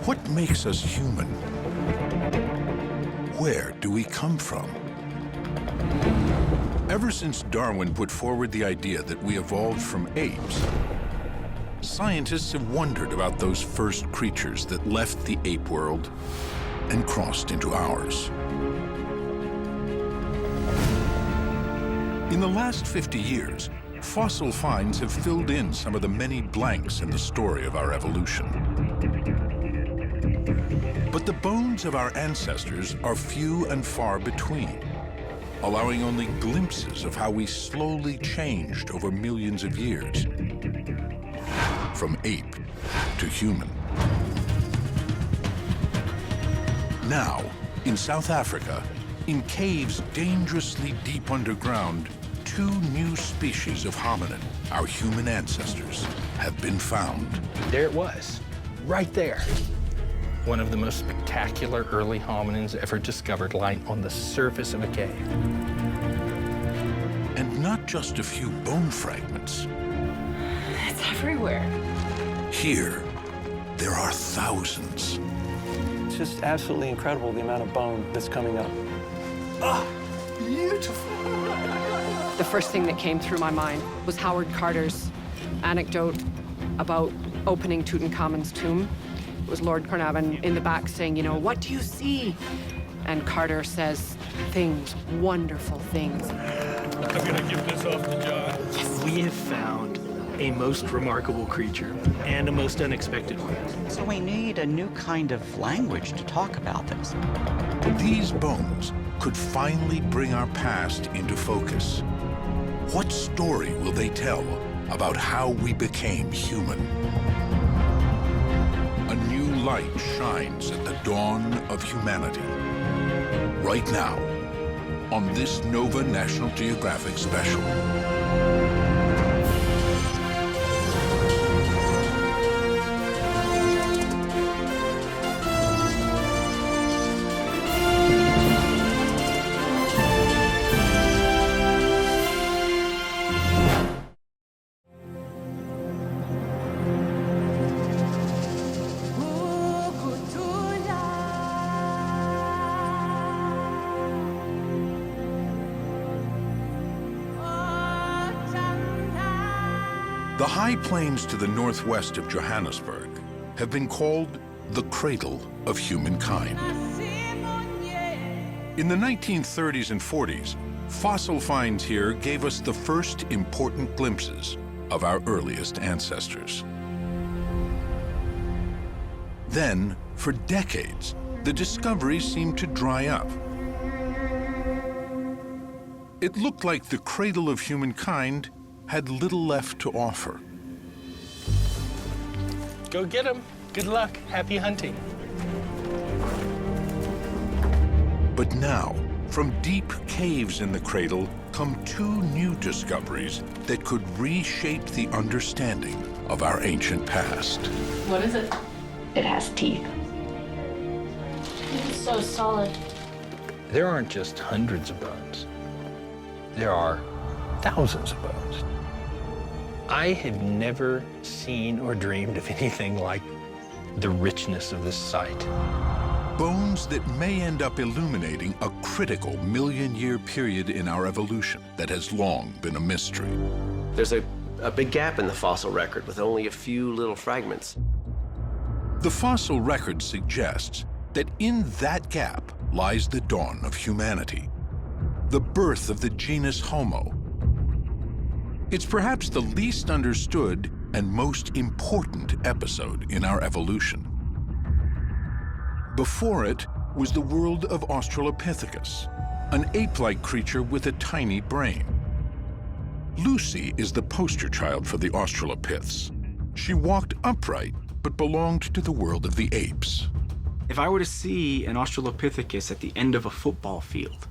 What makes us human? Where do we come from? Ever since Darwin put forward the idea that we evolved from apes, scientists have wondered about those first creatures that left the ape world and crossed into ours. In the last 50 years, fossil finds have filled in some of the many blanks in the story of our evolution. But the bones of our ancestors are few and far between, allowing only glimpses of how we slowly changed over millions of years, from ape to human. Now, in South Africa, in caves dangerously deep underground, 2 new species of hominin, our human ancestors, have been found. There it was, right there. One of the most spectacular early hominins ever discovered lying on the surface of a cave. And not just a few bone fragments. It's everywhere. Here, there are thousands. It's just absolutely incredible, the amount of bone that's coming up. Ah, beautiful. The first thing that came through my mind was Howard Carter's anecdote about opening Tutankhamun's tomb. It was Lord Carnarvon in the back saying, you know, what do you see? And Carter says, things, wonderful things. I'm gonna give this off to John. Yes. We have found a most remarkable creature and a most unexpected one. So we need a new kind of language to talk about this. These bones could finally bring our past into focus. What story will they tell about how we became human? A new light shines at the dawn of humanity. Right now, on this Nova National Geographic special. The high plains to the northwest of Johannesburg have been called the cradle of humankind. In the 1930s and 40s, fossil finds here gave us the first important glimpses of our earliest ancestors. Then, for decades, the discoveries seemed to dry up. It looked like the cradle of humankind had little left to offer. Go get him. Good luck. Happy hunting. But now, from deep caves in the cradle come 2 new discoveries that could reshape the understanding of our ancient past. What is it? It has teeth. It's so solid. There aren't just hundreds of bones. There are thousands of bones. I had never seen or dreamed of anything like the richness of this site. Bones that may end up illuminating a critical million-year period in our evolution that has long been a mystery. There's a big gap in the fossil record with only a few little fragments. The fossil record suggests that in that gap lies the dawn of humanity, the birth of the genus Homo. It's perhaps the least understood and most important episode in our evolution. Before it was the world of Australopithecus, an ape-like creature with a tiny brain. Lucy is the poster child for the Australopiths. She walked upright, but belonged to the world of the apes. If I were to see an Australopithecus at the end of a football field,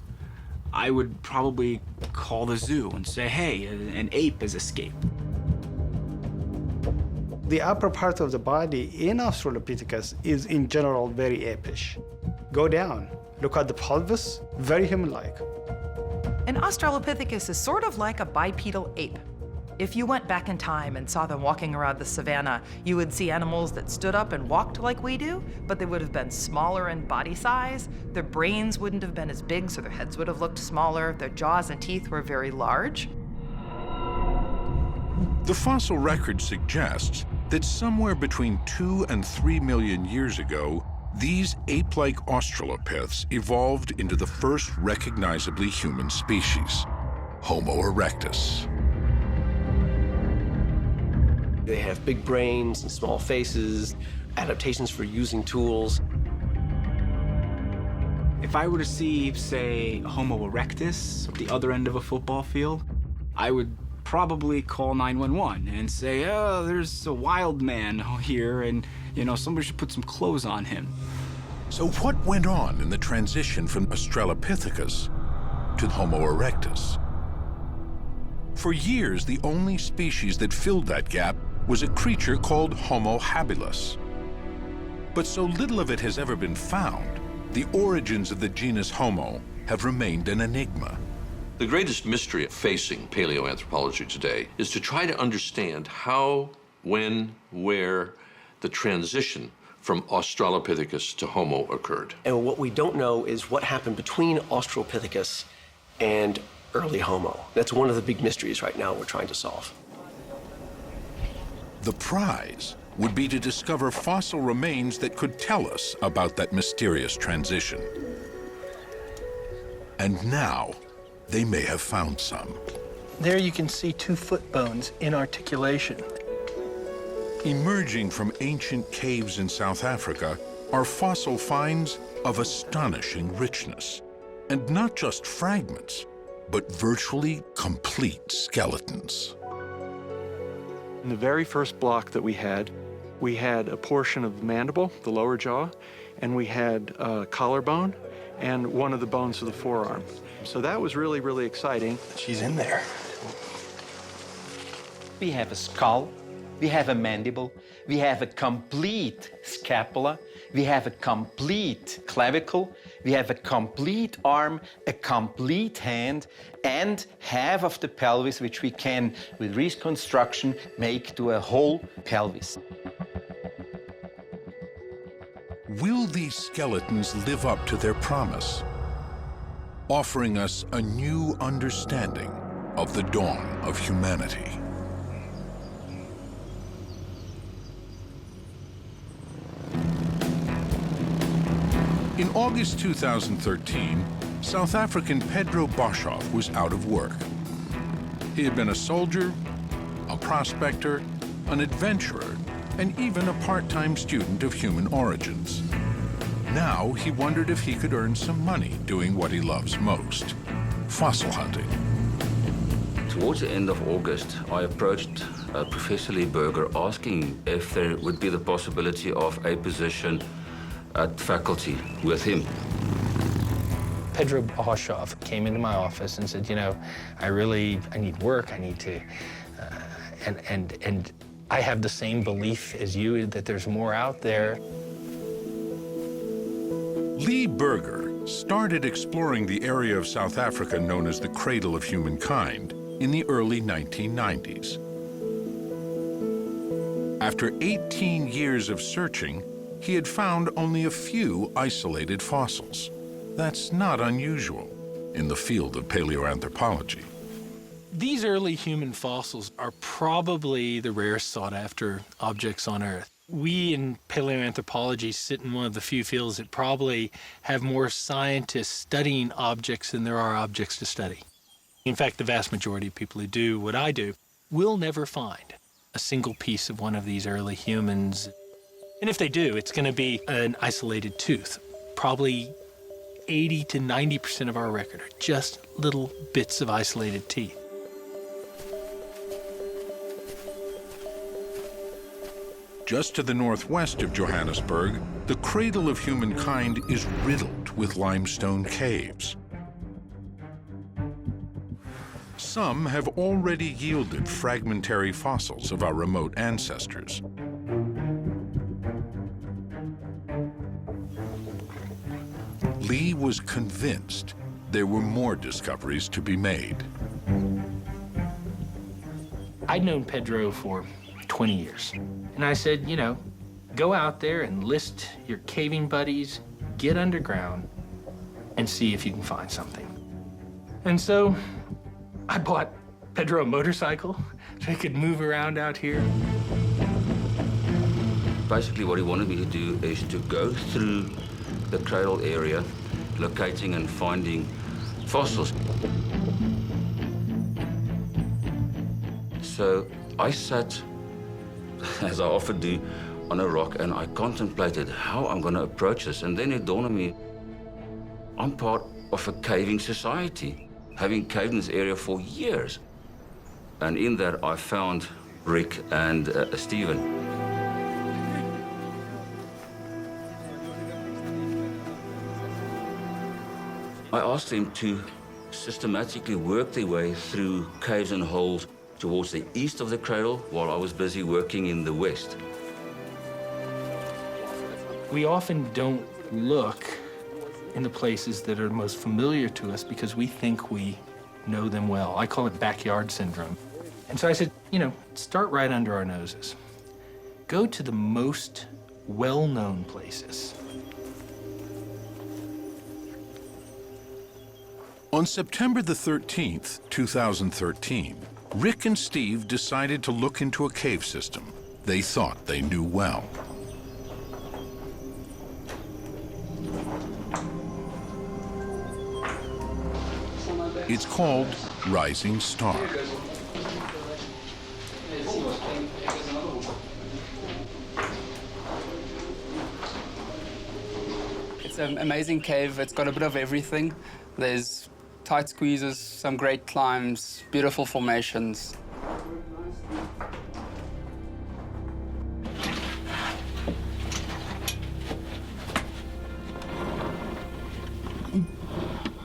I would probably call the zoo and say, hey, an ape has escaped. The upper part of the body in Australopithecus is in general very apish. Go down, look at the pelvis, very human-like. An Australopithecus is sort of like a bipedal ape. If you went back in time and saw them walking around the savannah, you would see animals that stood up and walked like we do, but they would have been smaller in body size. Their brains wouldn't have been as big, so their heads would have looked smaller. Their jaws and teeth were very large. The fossil record suggests that somewhere between 2 and 3 million years ago, these ape-like australopiths evolved into the first recognizably human species, Homo erectus. They have big brains and small faces, adaptations for using tools. If I were to see, say, Homo erectus at the other end of a football field, I would probably call 911 and say, oh, there's a wild man here, and, you know, somebody should put some clothes on him. So what went on in the transition from Australopithecus to Homo erectus? For years, the only species that filled that gap was a creature called Homo habilis. But so little of it has ever been found, the origins of the genus Homo have remained an enigma. The greatest mystery facing paleoanthropology today is to try to understand how, when, where the transition from Australopithecus to Homo occurred. And what we don't know is what happened between Australopithecus and early Homo. That's one of the big mysteries right now we're trying to solve. The prize would be to discover fossil remains that could tell us about that mysterious transition. And now, they may have found some. There you can see 2 foot bones in articulation. Emerging from ancient caves in South Africa are fossil finds of astonishing richness. And not just fragments, but virtually complete skeletons. In the very first block that we had a portion of the mandible, the lower jaw, and we had collarbone and one of the bones of the forearm. So that was really, really exciting. She's in there. We have a skull, we have a mandible, we have a complete scapula, we have a complete clavicle, we have a complete arm, a complete hand, and half of the pelvis, which we can, with reconstruction, make to a whole pelvis. Will these skeletons live up to their promise, offering us a new understanding of the dawn of humanity? In August 2013, South African Pedro Boshoff was out of work. He had been a soldier, a prospector, an adventurer, and even a part-time student of human origins. Now he wondered if he could earn some money doing what he loves most, fossil hunting. Towards the end of August, I approached Professor Lee Berger asking if there would be the possibility of a position at faculty with him. Pedro Boshoff came into my office and said, you know, I need work, I need to, and I have the same belief as you that there's more out there. Lee Berger started exploring the area of South Africa known as the cradle of humankind in the early 1990s. After 18 years of searching, he had found only a few isolated fossils. That's not unusual in the field of paleoanthropology. These early human fossils are probably the rarest sought-after objects on Earth. We in paleoanthropology sit in one of the few fields that probably have more scientists studying objects than there are objects to study. In fact, the vast majority of people who do what I do will never find a single piece of one of these early humans. And if they do, it's going to be an isolated tooth. Probably 80 to 90% of our record are just little bits of isolated teeth. Just to the northwest of Johannesburg, the cradle of humankind is riddled with limestone caves. Some have already yielded fragmentary fossils of our remote ancestors. Lee was convinced there were more discoveries to be made. I'd known Pedro for 20 years. And I said, you know, go out there and list your caving buddies, get underground, and see if you can find something. And so I bought Pedro a motorcycle so he could move around out here. Basically, what he wanted me to do is to go through the cradle area, locating and finding fossils. So I sat, as I often do, on a rock, and I contemplated how I'm going to approach this. And then it dawned on me, I'm part of a caving society, having caved in this area for years. And in that, I found Rick and Stephen. I asked them to systematically work their way through caves and holes towards the east of the cradle while I was busy working in the west. We often don't look in the places that are most familiar to us because we think we know them well. I call it backyard syndrome. And so I said, you know, start right under our noses. Go to the most well-known places. On September the 13th, 2013, Rick and Steve decided to look into a cave system they thought they knew well. It's called Rising Star. It's an amazing cave. It's got a bit of everything. There's tight squeezes, some great climbs, beautiful formations.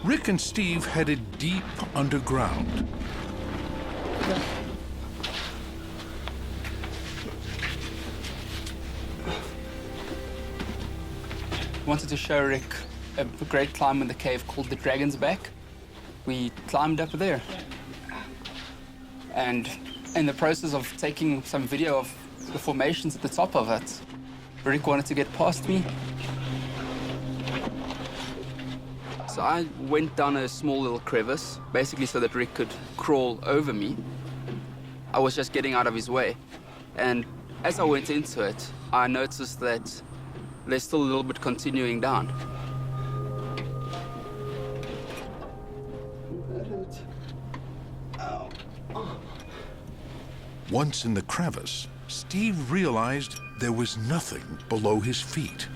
Rick and Steve headed deep underground. Wanted to show Rick a great climb in the cave called the Dragon's Back. We climbed up there. And in the process of taking some video of the formations at the top of it, Rick wanted to get past me. So I went down a small little crevice, basically so that Rick could crawl over me. I was just getting out of his way. And as I went into it, I noticed that there's still a little bit continuing down. Once in the crevice, Steve realized there was nothing below his feet.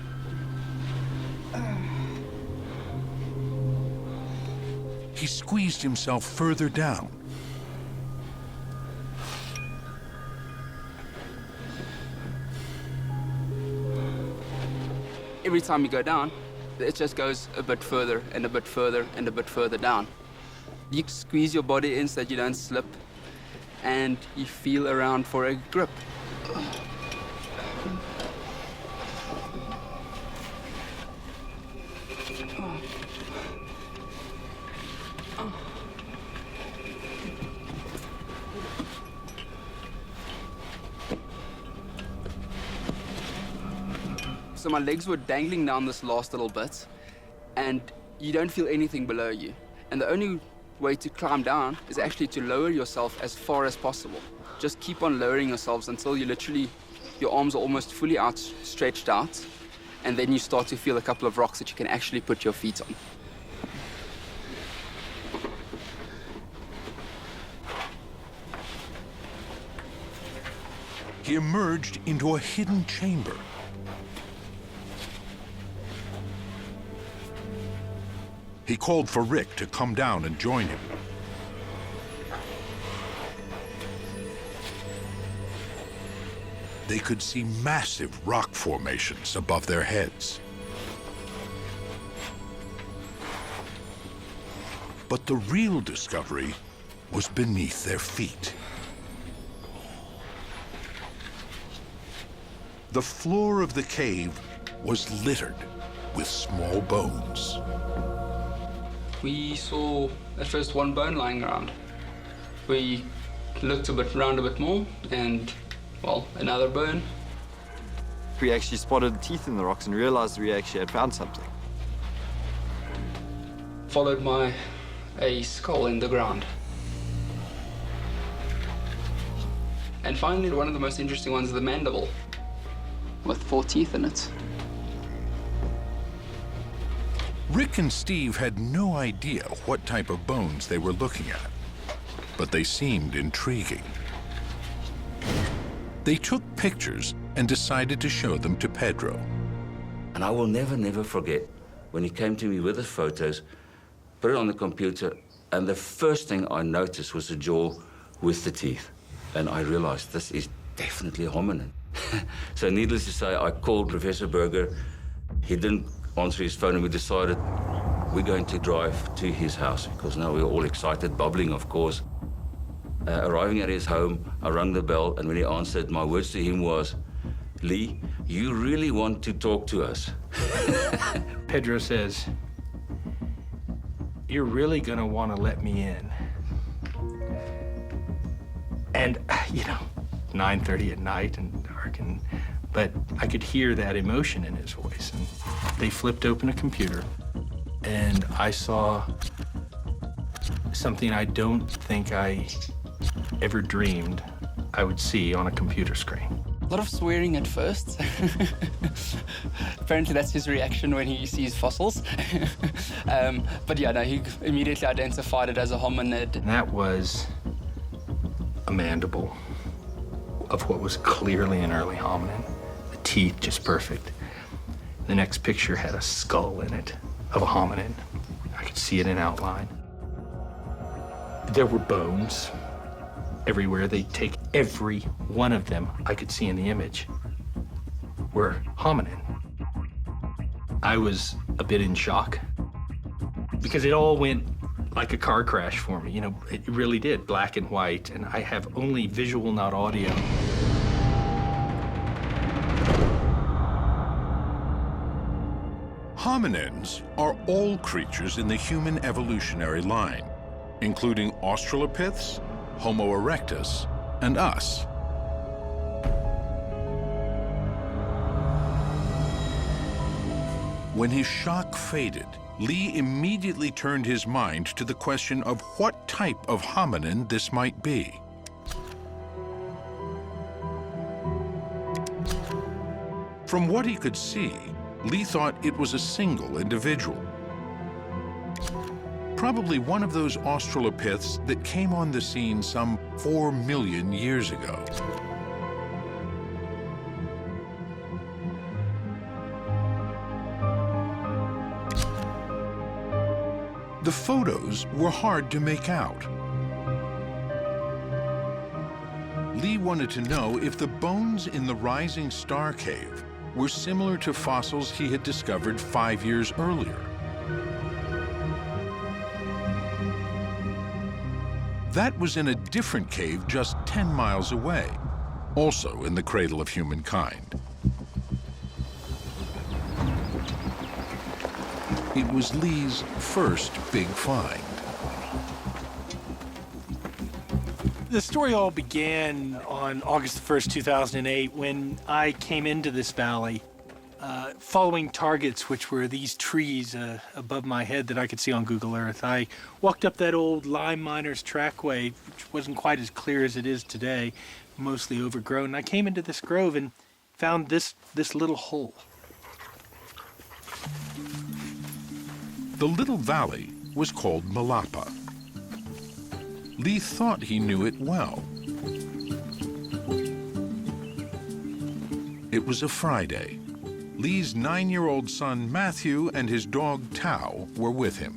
He squeezed himself further down. Every time you go down, it just goes a bit further and a bit further and a bit further down. You squeeze your body in so that you don't slip, and you feel around for a grip. So my legs were dangling down this last little bit, and you don't feel anything below you. And the only way to climb down is actually to lower yourself as far as possible. Just keep on lowering yourselves until you literally, your arms are almost fully stretched out, and then you start to feel a couple of rocks that you can actually put your feet on. He emerged into a hidden chamber. He called for Rick to come down and join him. They could see massive rock formations above their heads. But the real discovery was beneath their feet. The floor of the cave was littered with small bones. We saw at first one bone lying around. We looked a bit around a bit more, and, well, another bone. We actually spotted teeth in the rocks and realized we actually had found something. Followed by a skull in the ground. And finally, one of the most interesting ones is the mandible, with 4 teeth in it. Rick and Steve had no idea what type of bones they were looking at, but they seemed intriguing. They took pictures and decided to show them to Pedro. And I will never forget when he came to me with the photos, put it on the computer, and the first thing I noticed was the jaw with the teeth. And I realized this is definitely a hominin. So needless to say, I called Professor Berger. He didn't answer his phone, and we decided we're going to drive to his house, because now we were all excited, bubbling, of course. Arriving at his home, I rang the bell, and when he answered, my words to him was, "Lee, you really want to talk to us?" Pedro says, "You're really gonna wanna let me in." And, 9:30 at night and dark, but I could hear that emotion in his voice. And they flipped open a computer, and I saw something I don't think I ever dreamed I would see on a computer screen. A lot of swearing at first. Apparently that's his reaction when he sees fossils. But yeah, no, he immediately identified it as a hominid. And that was a mandible of what was clearly an early hominin. The teeth just perfect. The next picture had a skull in it of a hominin. I could see it in outline. There were bones everywhere. They take every one of them I could see in the image were hominin. I was a bit in shock because it all went like a car crash for me. It really did, black and white, and I have only visual, not audio. Hominins are all creatures in the human evolutionary line, including Australopiths, Homo erectus, and us. When his shock faded, Lee immediately turned his mind to the question of what type of hominin this might be. From what he could see, Lee thought it was a single individual. Probably one of those Australopiths that came on the scene some 4 million years ago. The photos were hard to make out. Lee wanted to know if the bones in the Rising Star Cave were similar to fossils he had discovered 5 years earlier. That was in a different cave just 10 miles away, also in the cradle of humankind. It was Lee's first big find. The story all began on August 1st, 2008, when I came into this valley following targets, which were these trees above my head that I could see on Google Earth. I walked up that old lime miner's trackway, which wasn't quite as clear as it is today, mostly overgrown. And I came into this grove and found this little hole. The little valley was called Malapa. Lee thought he knew it well. It was a Friday. Lee's 9-year-old son, Matthew, and his dog, Tao, were with him.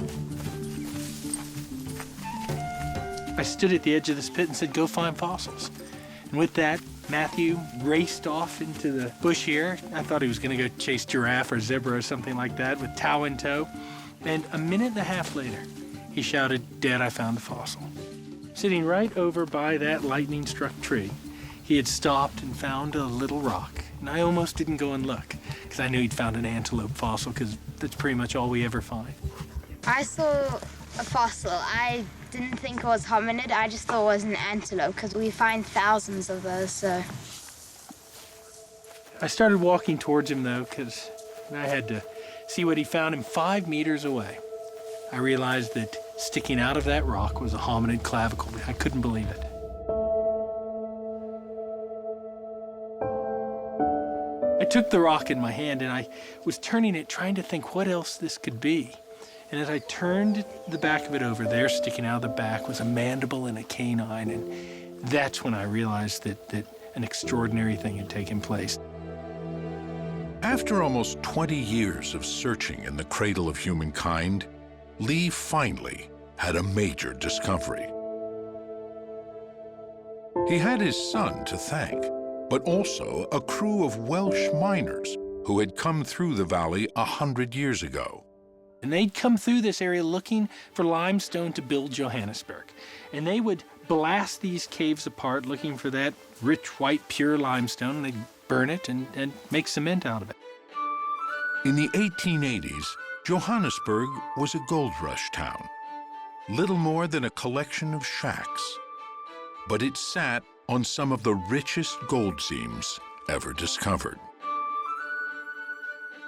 I stood at the edge of this pit and said, "Go find fossils." And with that, Matthew raced off into the bush here. I thought he was going to go chase giraffe or zebra or something like that with Tao in tow. And a minute and a half later, he shouted, "Dad, I found a fossil." Sitting right over by that lightning-struck tree, he had stopped and found a little rock. And I almost didn't go and look, because I knew he'd found an antelope fossil, because that's pretty much all we ever find. I saw a fossil. I didn't think it was hominid. I just thought it was an antelope because we find thousands of those, so. I started walking towards him, though, because I had to see what he found him 5 meters away. I realized that sticking out of that rock was a hominid clavicle. I couldn't believe it. I took the rock in my hand and I was turning it, trying to think what else this could be. And as I turned the back of it over, there sticking out of the back was a mandible and a canine. And that's when I realized that an extraordinary thing had taken place. After almost 20 years of searching in the cradle of humankind, Lee finally had a major discovery. He had his son to thank, but also a crew of Welsh miners who had come through the valley 100 years ago. And they'd come through this area looking for limestone to build Johannesburg. And they would blast these caves apart looking for that rich, white, pure limestone, and they'd burn it and make cement out of it. In the 1880s, Johannesburg was a gold rush town, little more than a collection of shacks. But it sat on some of the richest gold seams ever discovered.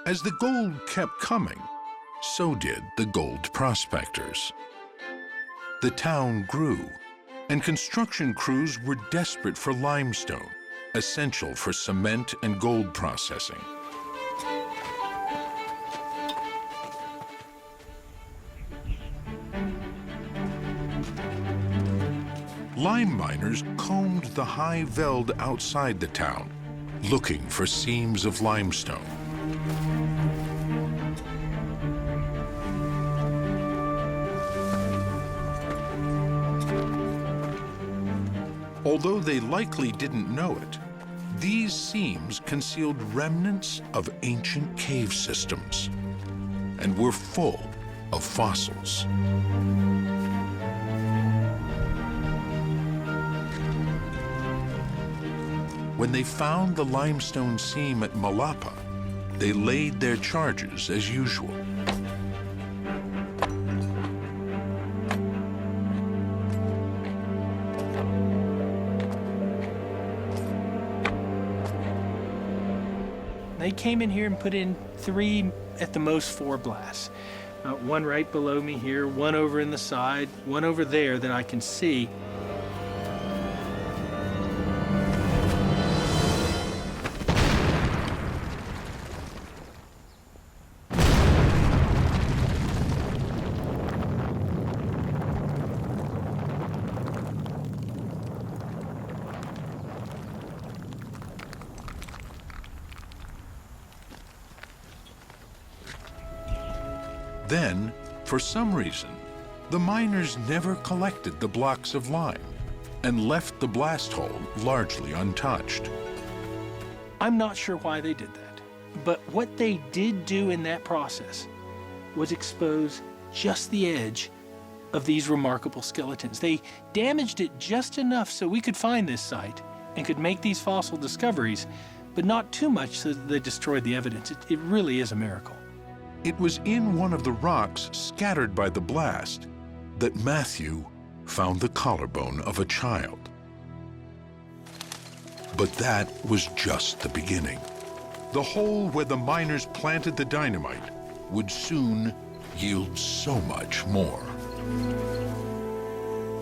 As the gold kept coming, so did the gold prospectors. The town grew, and construction crews were desperate for limestone, essential for cement and gold processing. Lime miners combed the high veld outside the town, looking for seams of limestone. Although they likely didn't know it, these seams concealed remnants of ancient cave systems and were full of fossils. When they found the limestone seam at Malapa, they laid their charges as usual. They came in here and put in 3, at the most 4 blasts. One right below me here, one over in the side, one over there that I can see. Then, for some reason, the miners never collected the blocks of lime and left the blast hole largely untouched. I'm not sure why they did that, but what they did do in that process was expose just the edge of these remarkable skeletons. They damaged it just enough so we could find this site and could make these fossil discoveries, but not too much so that they destroyed the evidence. It really is a miracle. It was in one of the rocks scattered by the blast that Matthew found the collarbone of a child. But that was just the beginning. The hole where the miners planted the dynamite would soon yield so much more.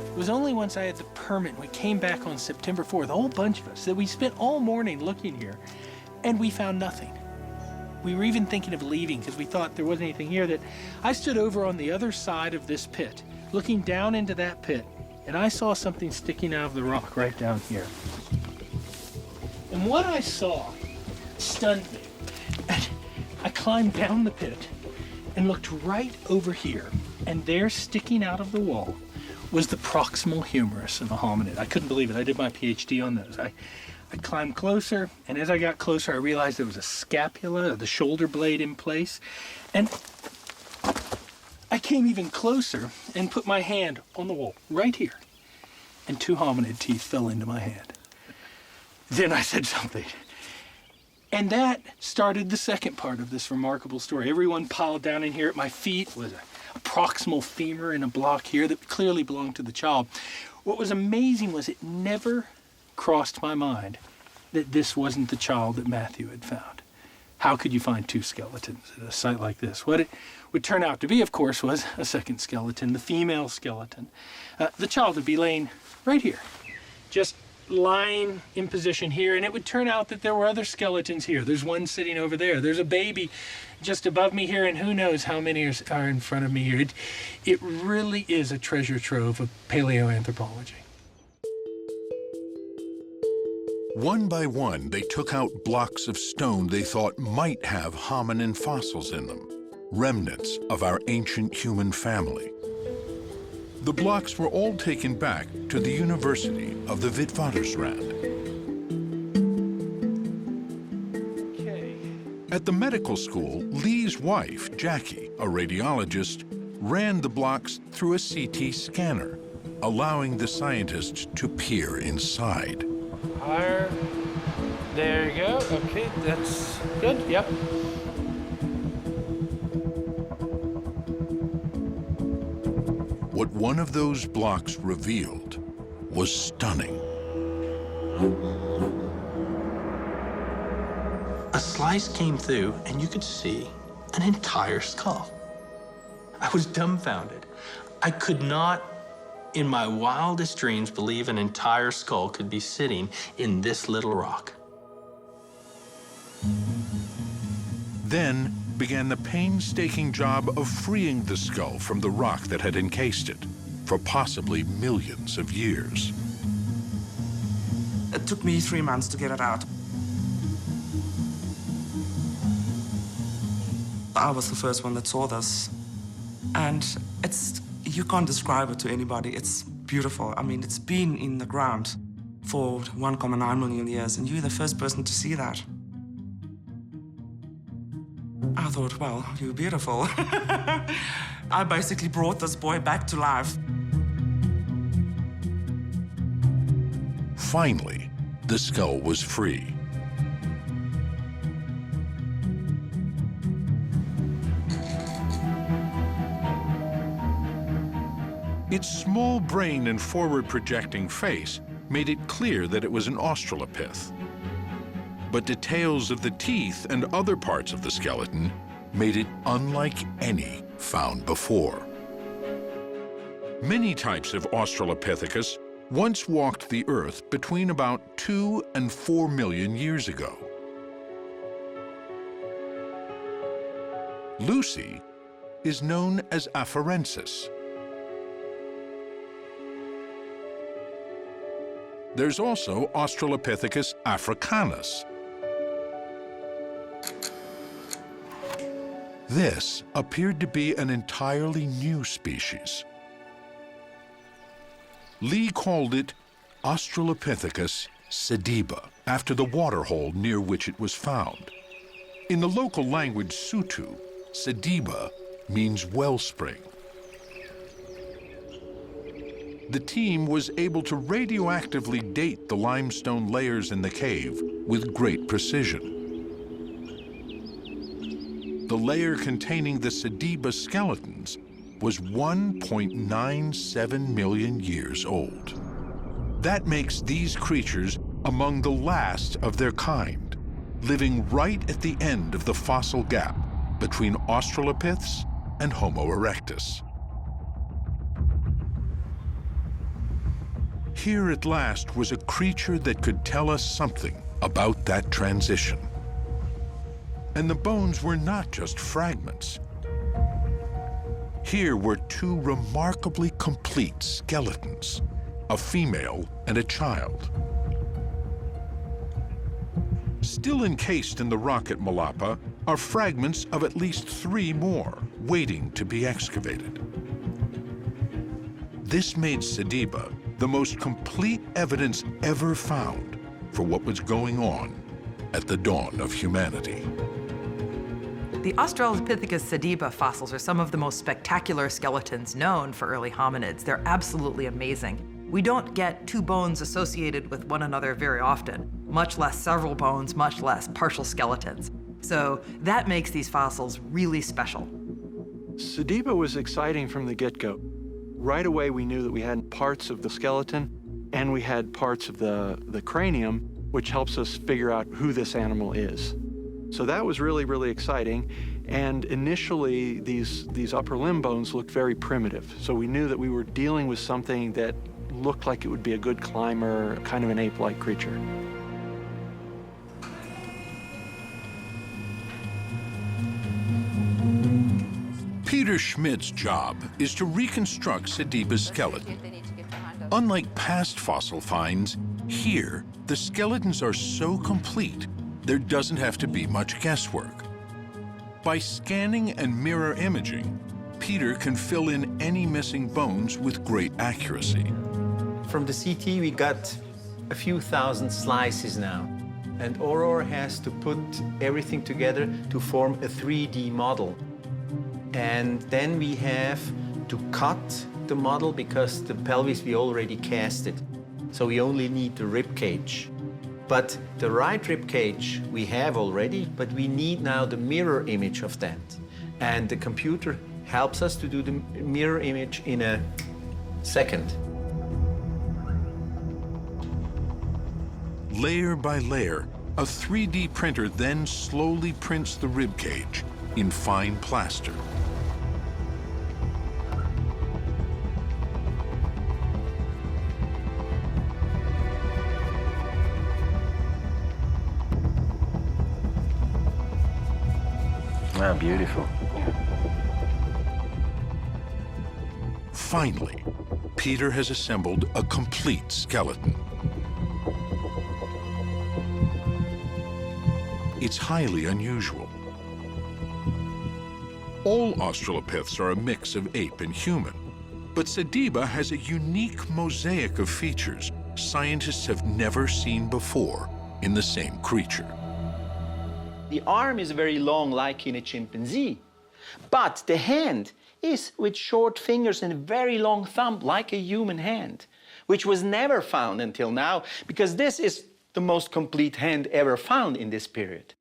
It was only once I had the permit, we came back on September 4th, a whole bunch of us, that we spent all morning looking here, and we found nothing. We were even thinking of leaving because we thought there wasn't anything here. That I stood over on the other side of this pit, looking down into that pit, and I saw something sticking out of the rock right down here. And what I saw stunned me. And I climbed down the pit and looked right over here, and there, sticking out of the wall, was the proximal humerus of a hominid. I couldn't believe it. I did my PhD on those. I climbed closer, and as I got closer, I realized there was a scapula, the shoulder blade in place. And I came even closer and put my hand on the wall, right here. And 2 hominid teeth fell into my hand. Then I said something. And that started the second part of this remarkable story. Everyone piled down in here at my feet was proximal femur in a block here that clearly belonged to the child. What was amazing was it never crossed my mind that this wasn't the child that Matthew had found. How could you find two skeletons at a site like this? What it would turn out to be, of course, was a second skeleton, the female skeleton. The child would be laying right here, just lying in position here, and it would turn out that there were other skeletons here. There's one sitting over there. There's a baby just above me here, and who knows how many are in front of me here. It really is a treasure trove of paleoanthropology. One by one, they took out blocks of stone they thought might have hominin fossils in them, remnants of our ancient human family. The blocks were all taken back to the University of the Witwatersrand. At the medical school, Lee's wife, Jackie, a radiologist, ran the blocks through a CT scanner, allowing the scientists to peer inside. Higher. There you go. Okay, that's good. Yep. What one of those blocks revealed was stunning. A slice came through, and you could see an entire skull. I was dumbfounded. I could not, in my wildest dreams, believe an entire skull could be sitting in this little rock. Then began the painstaking job of freeing the skull from the rock that had encased it for possibly millions of years. It took me 3 months to get it out. I was the first one that saw this. And you can't describe it to anybody. It's beautiful. I mean, it's been in the ground for 1.9 million years, and you're the first person to see that. I thought, well, you're beautiful. I basically brought this boy back to life. Finally, the skull was free. Its small brain and forward-projecting face made it clear that it was an Australopith. But details of the teeth and other parts of the skeleton made it unlike any found before. Many types of Australopithecus once walked the Earth between about 2 and 4 million years ago. Lucy is known as Afarensis. There's also Australopithecus africanus. This appeared to be an entirely new species. Lee called it Australopithecus sediba, after the waterhole near which it was found. In the local language Sutu, sediba means wellspring. The team was able to radioactively date the limestone layers in the cave with great precision. The layer containing the sediba skeletons was 1.97 million years old. That makes these creatures among the last of their kind, living right at the end of the fossil gap between Australopiths and Homo erectus. Here at last was a creature that could tell us something about that transition. And the bones were not just fragments. Here were two remarkably complete skeletons, a female and a child. Still encased in the rock at Malapa are fragments of at least 3 more, waiting to be excavated. This made sediba the most complete evidence ever found for what was going on at the dawn of humanity. The Australopithecus sediba fossils are some of the most spectacular skeletons known for early hominids. They're absolutely amazing. We don't get 2 bones associated with one another very often, much less several bones, much less partial skeletons. So that makes these fossils really special. Sediba was exciting from the get-go. Right away, we knew that we had parts of the skeleton and we had parts of the cranium, which helps us figure out who this animal is. So that was really, really exciting. And initially, these upper limb bones looked very primitive. So we knew that we were dealing with something that looked like it would be a good climber, kind of an ape-like creature. Peter Schmidt's job is to reconstruct Sediba's skeleton. Unlike past fossil finds, here, the skeletons are so complete, there doesn't have to be much guesswork. By scanning and mirror imaging, Peter can fill in any missing bones with great accuracy. From the CT, we got a few thousand slices now. And Aurora has to put everything together to form a 3D model. And then we have to cut the model because the pelvis we already cast it. So we only need the rib cage. But the right rib cage we have already, but we need now the mirror image of that. And the computer helps us to do the mirror image in a second. Layer by layer, a 3D printer then slowly prints the rib cage in fine plaster. Wow, beautiful. Finally, Peter has assembled a complete skeleton. It's highly unusual. All Australopiths are a mix of ape and human, but Sediba has a unique mosaic of features scientists have never seen before in the same creature. The arm is very long, like in a chimpanzee, but the hand is with short fingers and a very long thumb, like a human hand, which was never found until now, because this is the most complete hand ever found in this period.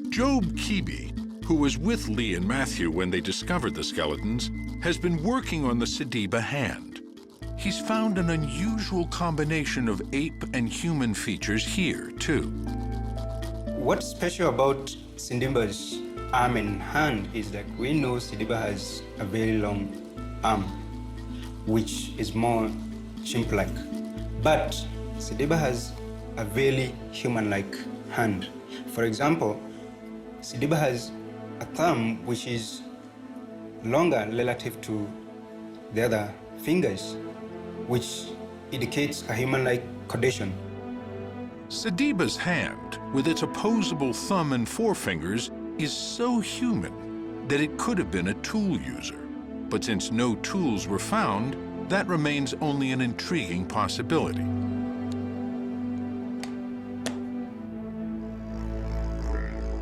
Job Keeby, who was with Lee and Matthew when they discovered the skeletons, has been working on the Sediba hand. He's found an unusual combination of ape and human features here, too. What's special about Sediba's arm and hand is that we know Sediba has a very long arm, which is more chimp-like. But Sediba has a very human-like hand. For example, Sediba has a thumb which is longer relative to the other fingers, which indicates a human-like condition. Sediba's hand, with its opposable thumb and forefingers, is so human that it could have been a tool user. But since no tools were found, that remains only an intriguing possibility.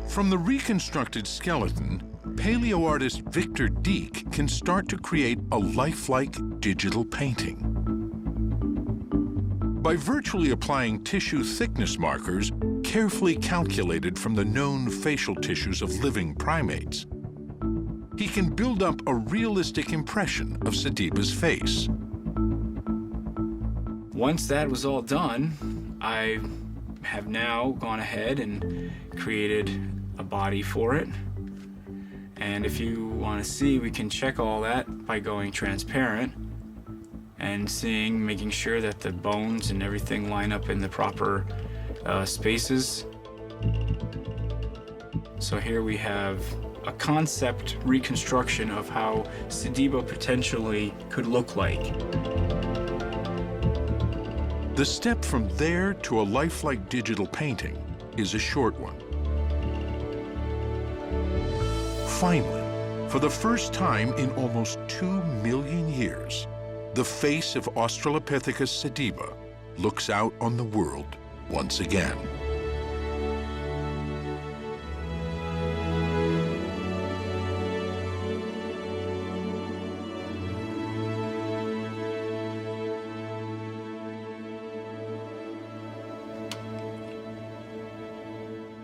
From the reconstructed skeleton, paleoartist Victor Dieck can start to create a lifelike digital painting. By virtually applying tissue thickness markers carefully calculated from the known facial tissues of living primates, he can build up a realistic impression of Sediba's face. Once that was all done, I have now gone ahead and created a body for it. And if you want to see, we can check all that by going transparent and making sure that the bones and everything line up in the proper spaces. So here we have a concept reconstruction of how Sediba potentially could look like. The step from there to a lifelike digital painting is a short one. Finally, for the first time in almost 2 million years, the face of Australopithecus sediba looks out on the world once again.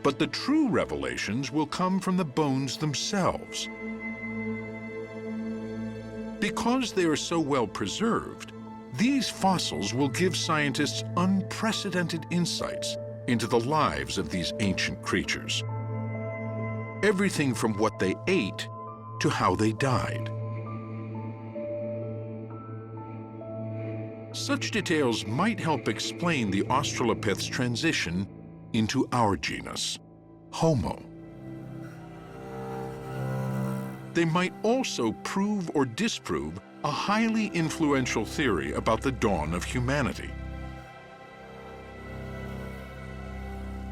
But the true revelations will come from the bones themselves. because they are so well preserved, these fossils will give scientists unprecedented insights into the lives of these ancient creatures. Everything from what they ate to how they died. Such details might help explain the Australopith's transition into our genus, Homo. They might also prove or disprove a highly influential theory about the dawn of humanity.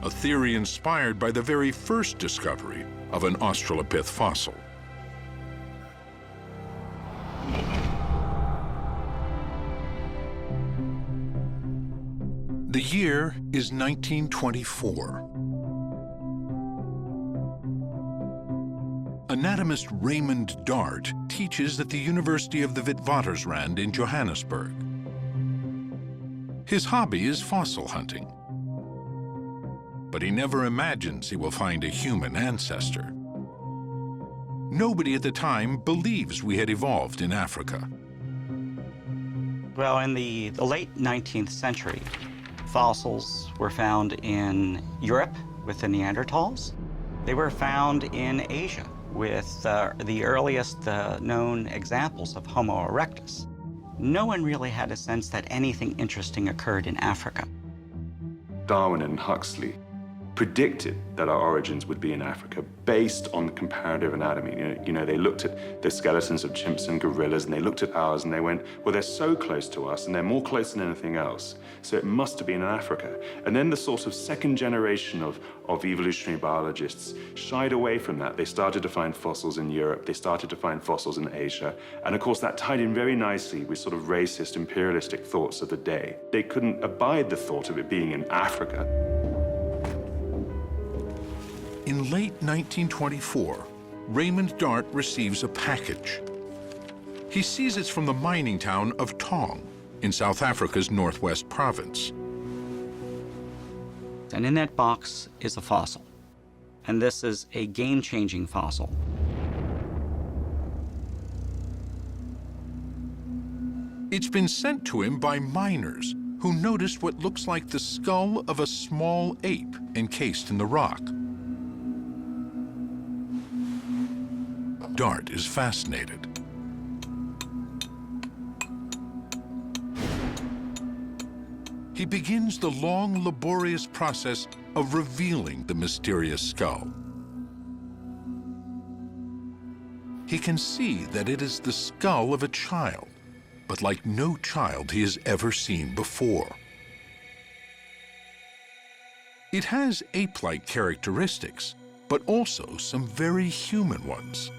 A theory inspired by the very first discovery of an Australopith fossil. The year is 1924. Anatomist Raymond Dart teaches at the University of the Witwatersrand in Johannesburg. His hobby is fossil hunting, but he never imagines he will find a human ancestor. Nobody at the time believes we had evolved in Africa. Well, in the late 19th century, fossils were found in Europe with the Neanderthals. They were found in Asia with the earliest known examples of Homo erectus. No one really had a sense that anything interesting occurred in Africa. Darwin and Huxley predicted that our origins would be in Africa based on comparative anatomy. You know, they looked at the skeletons of chimps and gorillas, and they looked at ours, and they went, well, they're so close to us, and they're more close than anything else, so it must have been in Africa. And then the sort of second generation of evolutionary biologists shied away from that. They started to find fossils in Europe, they started to find fossils in Asia, and of course that tied in very nicely with sort of racist, imperialistic thoughts of the day. They couldn't abide the thought of it being in Africa. In late 1924, Raymond Dart receives a package. He sees it's from the mining town of Tong in South Africa's Northwest Province. And in that box is a fossil. And this is a game-changing fossil. It's been sent to him by miners who noticed what looks like the skull of a small ape encased in the rock. Dart is fascinated. He begins the long, laborious process of revealing the mysterious skull. He can see that it is the skull of a child, but like no child he has ever seen before. It has ape-like characteristics, but also some very human ones.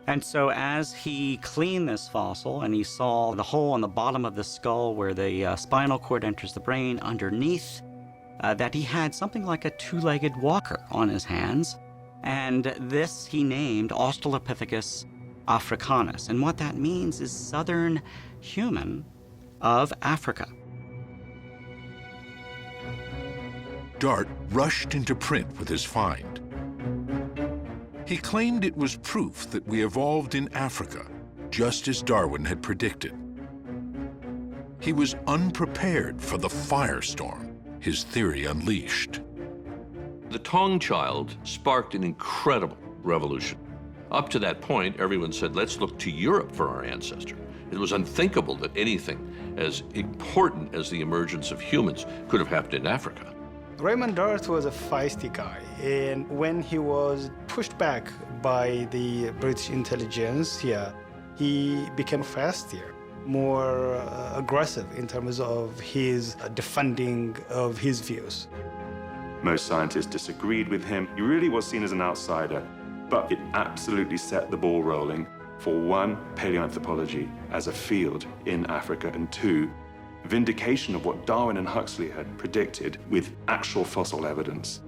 And so as he cleaned this fossil and he saw the hole on the bottom of the skull where the spinal cord enters the brain underneath, that he had something like a two-legged walker on his hands. And this he named Australopithecus africanus. And what that means is southern human of Africa. Dart rushed into print with his find. He claimed it was proof that we evolved in Africa, just as Darwin had predicted. He was unprepared for the firestorm his theory unleashed. The Tong child sparked an incredible revolution. Up to that point, everyone said, let's look to Europe for our ancestor. It was unthinkable that anything as important as the emergence of humans could have happened in Africa. Raymond Dart was a feisty guy, and when he was pushed back by the British intelligence here, he became faster, more aggressive in terms of his defending of his views. Most scientists disagreed with him. He really was seen as an outsider, but it absolutely set the ball rolling for one, paleoanthropology as a field in Africa, and two, vindication of what Darwin and Huxley had predicted with actual fossil evidence.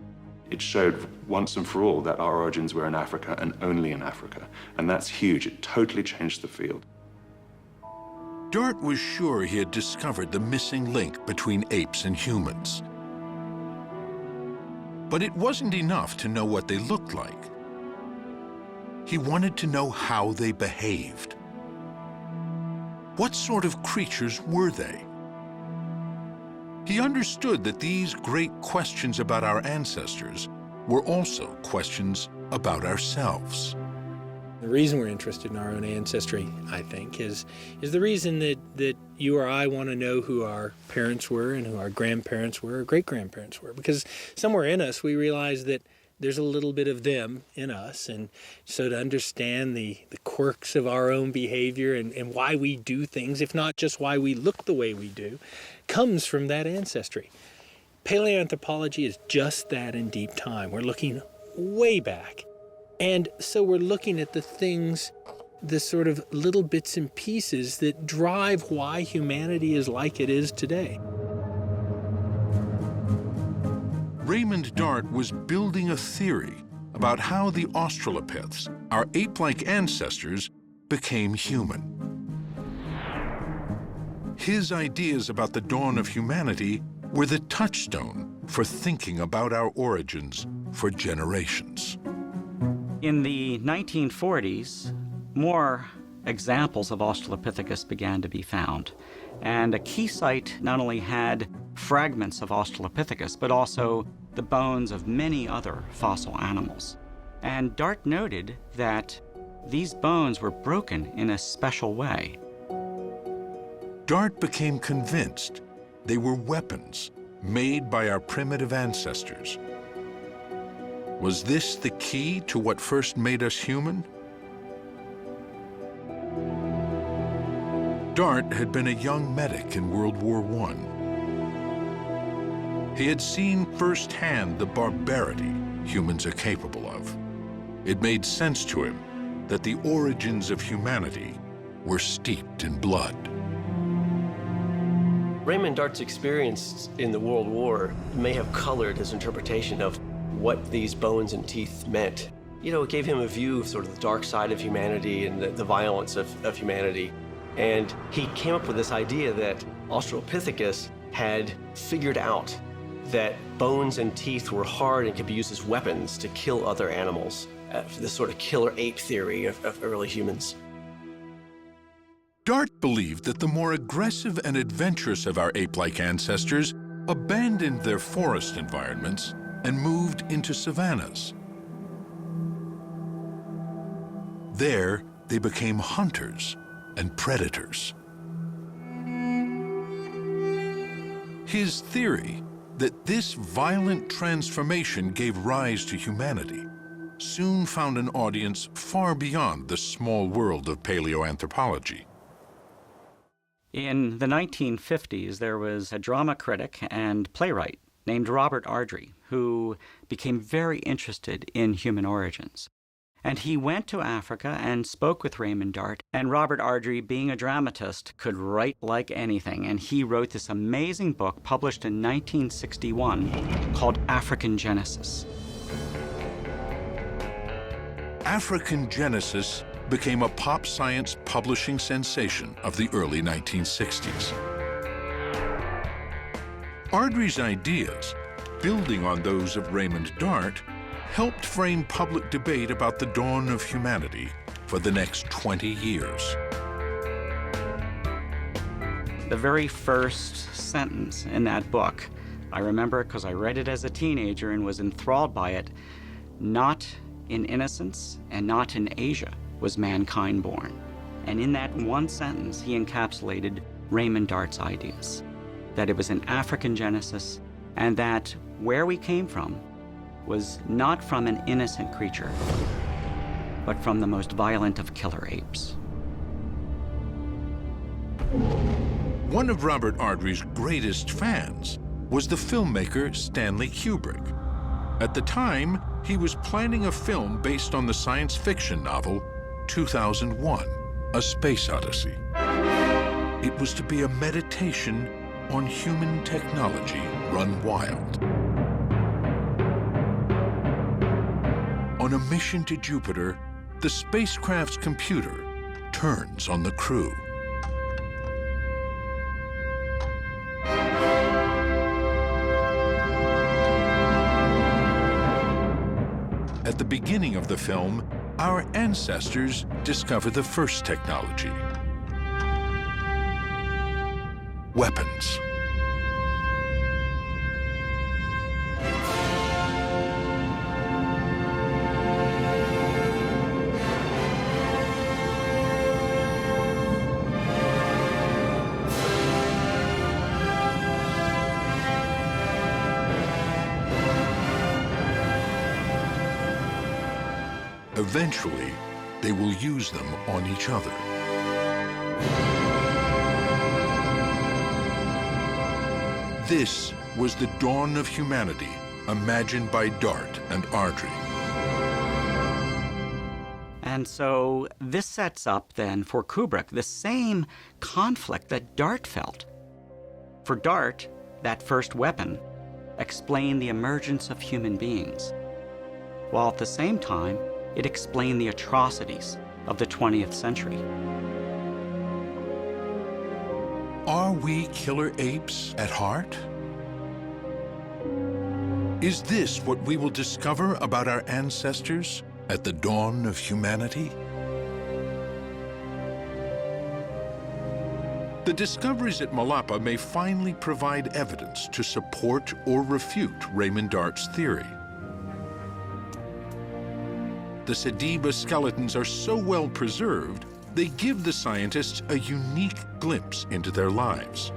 It showed once and for all that our origins were in Africa and only in Africa, and that's huge. It totally changed the field. Dart was sure he had discovered the missing link between apes and humans. But it wasn't enough to know what they looked like. he wanted to know how they behaved. What sort of creatures were they? He understood that these great questions about our ancestors were also questions about ourselves. The reason we're interested in our own ancestry, I think, is the reason that you or I want to know who our parents were and who our grandparents were or great-grandparents were. Because somewhere in us we realize that there's a little bit of them in us. And so to understand the quirks of our own behavior and why we do things, if not just why we look the way we do, comes from that ancestry. Paleoanthropology is just that in deep time. We're looking way back. And so we're looking at the things, the sort of little bits and pieces that drive why humanity is like it is today. Raymond Dart was building a theory about how the Australopiths, our ape-like ancestors, became human. His ideas about the dawn of humanity were the touchstone for thinking about our origins for generations. In the 1940s, more examples of Australopithecus began to be found. And a key site not only had fragments of Australopithecus, but also the bones of many other fossil animals. And Dart noted that these bones were broken in a special way. Dart became convinced they were weapons made by our primitive ancestors. Was this the key to what first made us human? Dart had been a young medic in World War I. He had seen firsthand the barbarity humans are capable of. It made sense to him that the origins of humanity were steeped in blood. Raymond Dart's experience in the World War may have colored his interpretation of what these bones and teeth meant. You know, it gave him a view of sort of the dark side of humanity and the violence of humanity. And he came up with this idea that Australopithecus had figured out that bones and teeth were hard and could be used as weapons to kill other animals. This sort of killer ape theory of early humans. Dart believed that the more aggressive and adventurous of our ape-like ancestors abandoned their forest environments and moved into savannas. There, they became hunters and predators. His theory that this violent transformation gave rise to humanity soon found an audience far beyond the small world of paleoanthropology. In the 1950s, there was a drama critic and playwright named Robert Ardrey, who became very interested in human origins. And he went to Africa and spoke with Raymond Dart, and Robert Ardrey, being a dramatist, could write like anything, and he wrote this amazing book published in 1961 called African Genesis. African Genesis became a pop science publishing sensation of the early 1960s. Ardrey's ideas, building on those of Raymond Dart, helped frame public debate about the dawn of humanity for the next 20 years. The very first sentence in that book, I remember it because I read it as a teenager and was enthralled by it. Not in innocence and not in Asia was mankind born. And in that one sentence, he encapsulated Raymond Dart's ideas, that it was an African genesis, and that where we came from was not from an innocent creature, but from the most violent of killer apes. One of Robert Ardrey's greatest fans was the filmmaker Stanley Kubrick. At the time, he was planning a film based on the science fiction novel 2001, A Space Odyssey. It was to be a meditation on human technology run wild. On a mission to Jupiter, the spacecraft's computer turns on the crew. At the beginning of the film, our ancestors discover the first technology: weapons. Eventually, they will use them on each other. This was the dawn of humanity, imagined by Dart and Ardrey. And so this sets up then for Kubrick the same conflict that Dart felt. For Dart, that first weapon explained the emergence of human beings, while at the same time it explained the atrocities of the 20th century. Are we killer apes at heart? Is this what we will discover about our ancestors at the dawn of humanity? The discoveries at Malapa may finally provide evidence to support or refute Raymond Dart's theory. The Sediba skeletons are so well preserved, they give the scientists a unique glimpse into their lives.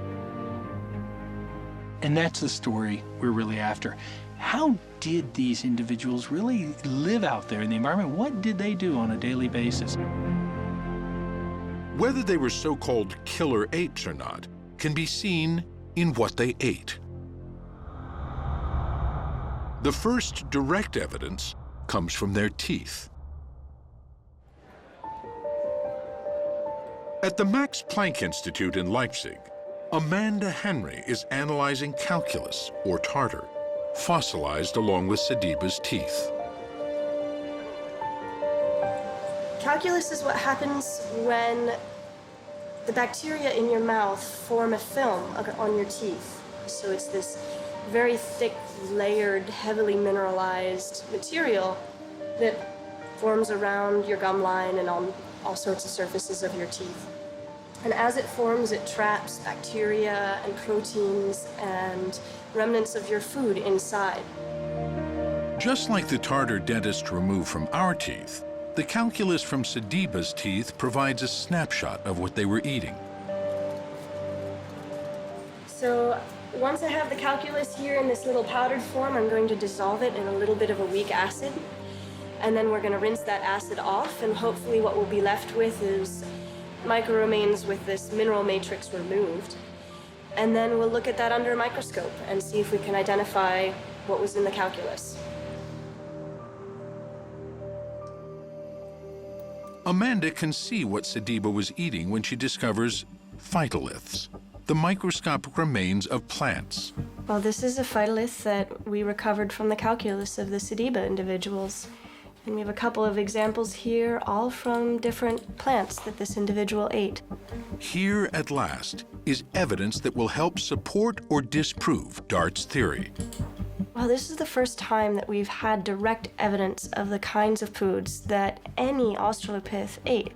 And that's the story we're really after. How did these individuals really live out there in the environment? What did they do on a daily basis? Whether they were so-called killer apes or not can be seen in what they ate. The first direct evidence comes from their teeth. At the Max Planck Institute in Leipzig, Amanda Henry is analyzing calculus, or tartar, fossilized along with Sediba's teeth. Calculus is what happens when the bacteria in your mouth form a film on your teeth. So it's this very thick, layered, heavily mineralized material that forms around your gum line and on all sorts of surfaces of your teeth. And as it forms, it traps bacteria and proteins and remnants of your food inside. Just like the tartar dentists remove from our teeth, the calculus from Sediba's teeth provides a snapshot of what they were eating. So once I have the calculus here in this little powdered form, I'm going to dissolve it in a little bit of a weak acid. And then we're going to rinse that acid off, and hopefully what we'll be left with is microremains with this mineral matrix removed. And then we'll look at that under a microscope and see if we can identify what was in the calculus. Amanda can see what Sediba was eating when she discovers phytoliths, the microscopic remains of plants. Well, this is a phytolith that we recovered from the calculus of the Sediba individuals. And we have a couple of examples here, all from different plants that this individual ate. Here, at last, is evidence that will help support or disprove Dart's theory. Well, this is the first time that we've had direct evidence of the kinds of foods that any Australopith ate.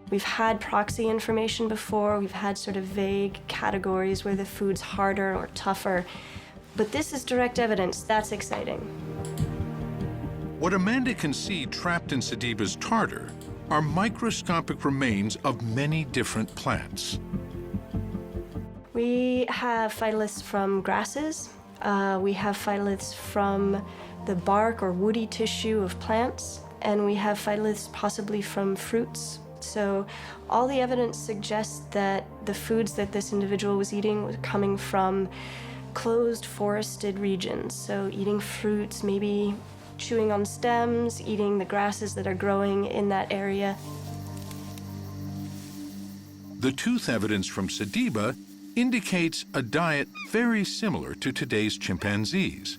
We've had proxy information before, we've had sort of vague categories where the food's harder or tougher, but this is direct evidence. That's exciting. What Amanda can see trapped in Sediba's tartar are microscopic remains of many different plants. We have phytoliths from grasses. We have phytoliths from the bark or woody tissue of plants, and we have phytoliths possibly from fruits. So all the evidence suggests that the foods that this individual was eating was coming from closed forested regions. So eating fruits, maybe chewing on stems, eating the grasses that are growing in that area. The tooth evidence from Sediba indicates a diet very similar to today's chimpanzees.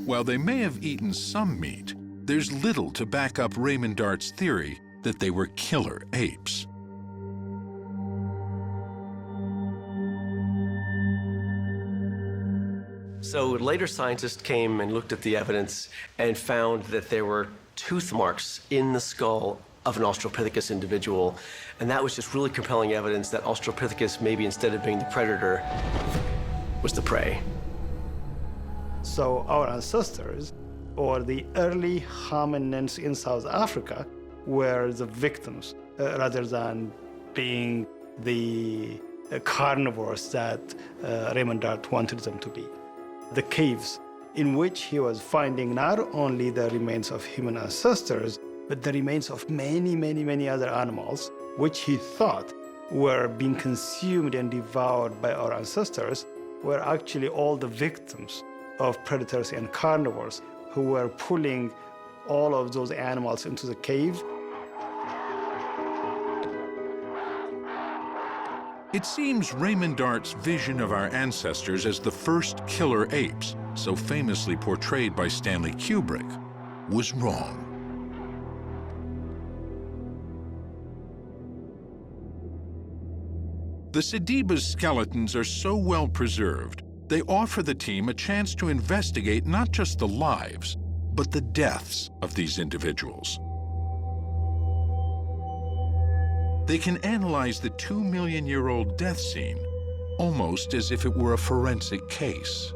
While they may have eaten some meat, there's little to back up Raymond Dart's theory that they were killer apes. So later scientists came and looked at the evidence and found that there were tooth marks in the skull of an Australopithecus individual. And that was just really compelling evidence that Australopithecus, maybe instead of being the predator, was the prey. So our ancestors, or the early hominins in South Africa, were the victims rather than being the carnivores that Raymond Dart wanted them to be. The caves in which he was finding not only the remains of human ancestors, but the remains of many, many, many other animals, which he thought were being consumed and devoured by our ancestors, were actually all the victims of predators and carnivores who were pulling all of those animals into the cave. It seems Raymond Dart's vision of our ancestors as the first killer apes, so famously portrayed by Stanley Kubrick, was wrong. The Sediba's skeletons are so well preserved, they offer the team a chance to investigate not just the lives, but the deaths of these individuals. They can analyze the 2-million-year-old death scene almost as if it were a forensic case.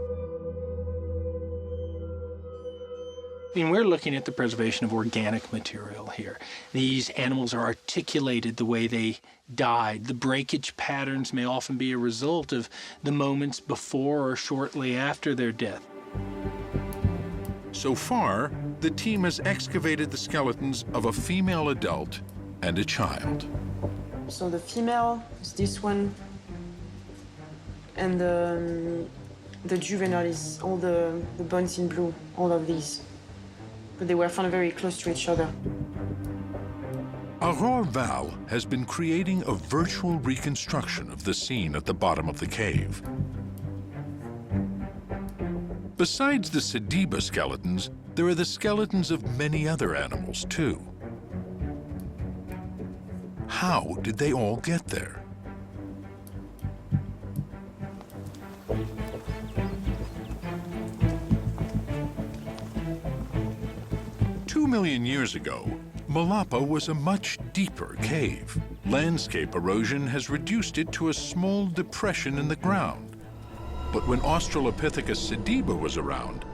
I mean, we're looking at the preservation of organic material here. These animals are articulated the way they died. The breakage patterns may often be a result of the moments before or shortly after their death. So far, the team has excavated the skeletons of a female adult and a child. So the female is this one, and the juvenile is all the bones in blue, all of these. But they were found very close to each other. Aurore Val has been creating a virtual reconstruction of the scene at the bottom of the cave. Besides the Sediba skeletons, there are the skeletons of many other animals, too. How did they all get there? Two million years ago, Malapa was a much deeper cave. Landscape erosion has reduced it to a small depression in the ground. But when Australopithecus sediba was around,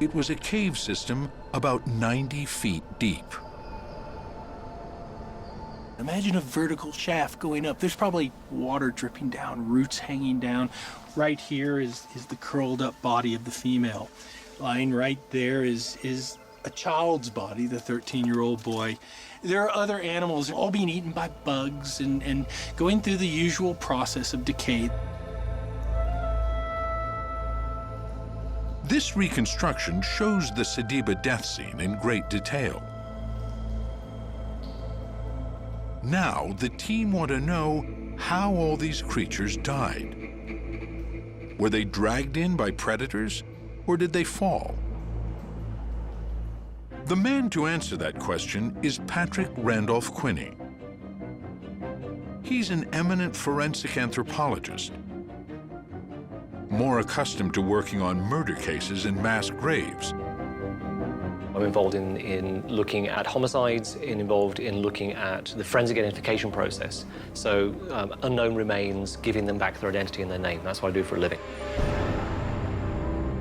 it was a cave system about 90 feet deep. Imagine a vertical shaft going up. There's probably water dripping down, roots hanging down. Right here is the curled up body of the female. Lying right there is a child's body, the 13-year-old boy. There are other animals all being eaten by bugs and going through the usual process of decay. This reconstruction shows the Sediba death scene in great detail. Now, the team want to know how all these creatures died. Were they dragged in by predators, or did they fall? The man to answer that question is Patrick Randolph Quinney. He's an eminent forensic anthropologist, more accustomed to working on murder cases and mass graves. I'm involved in looking at homicides, involved in looking at the forensic identification process. So unknown remains, giving them back their identity and their name. That's what I do for a living.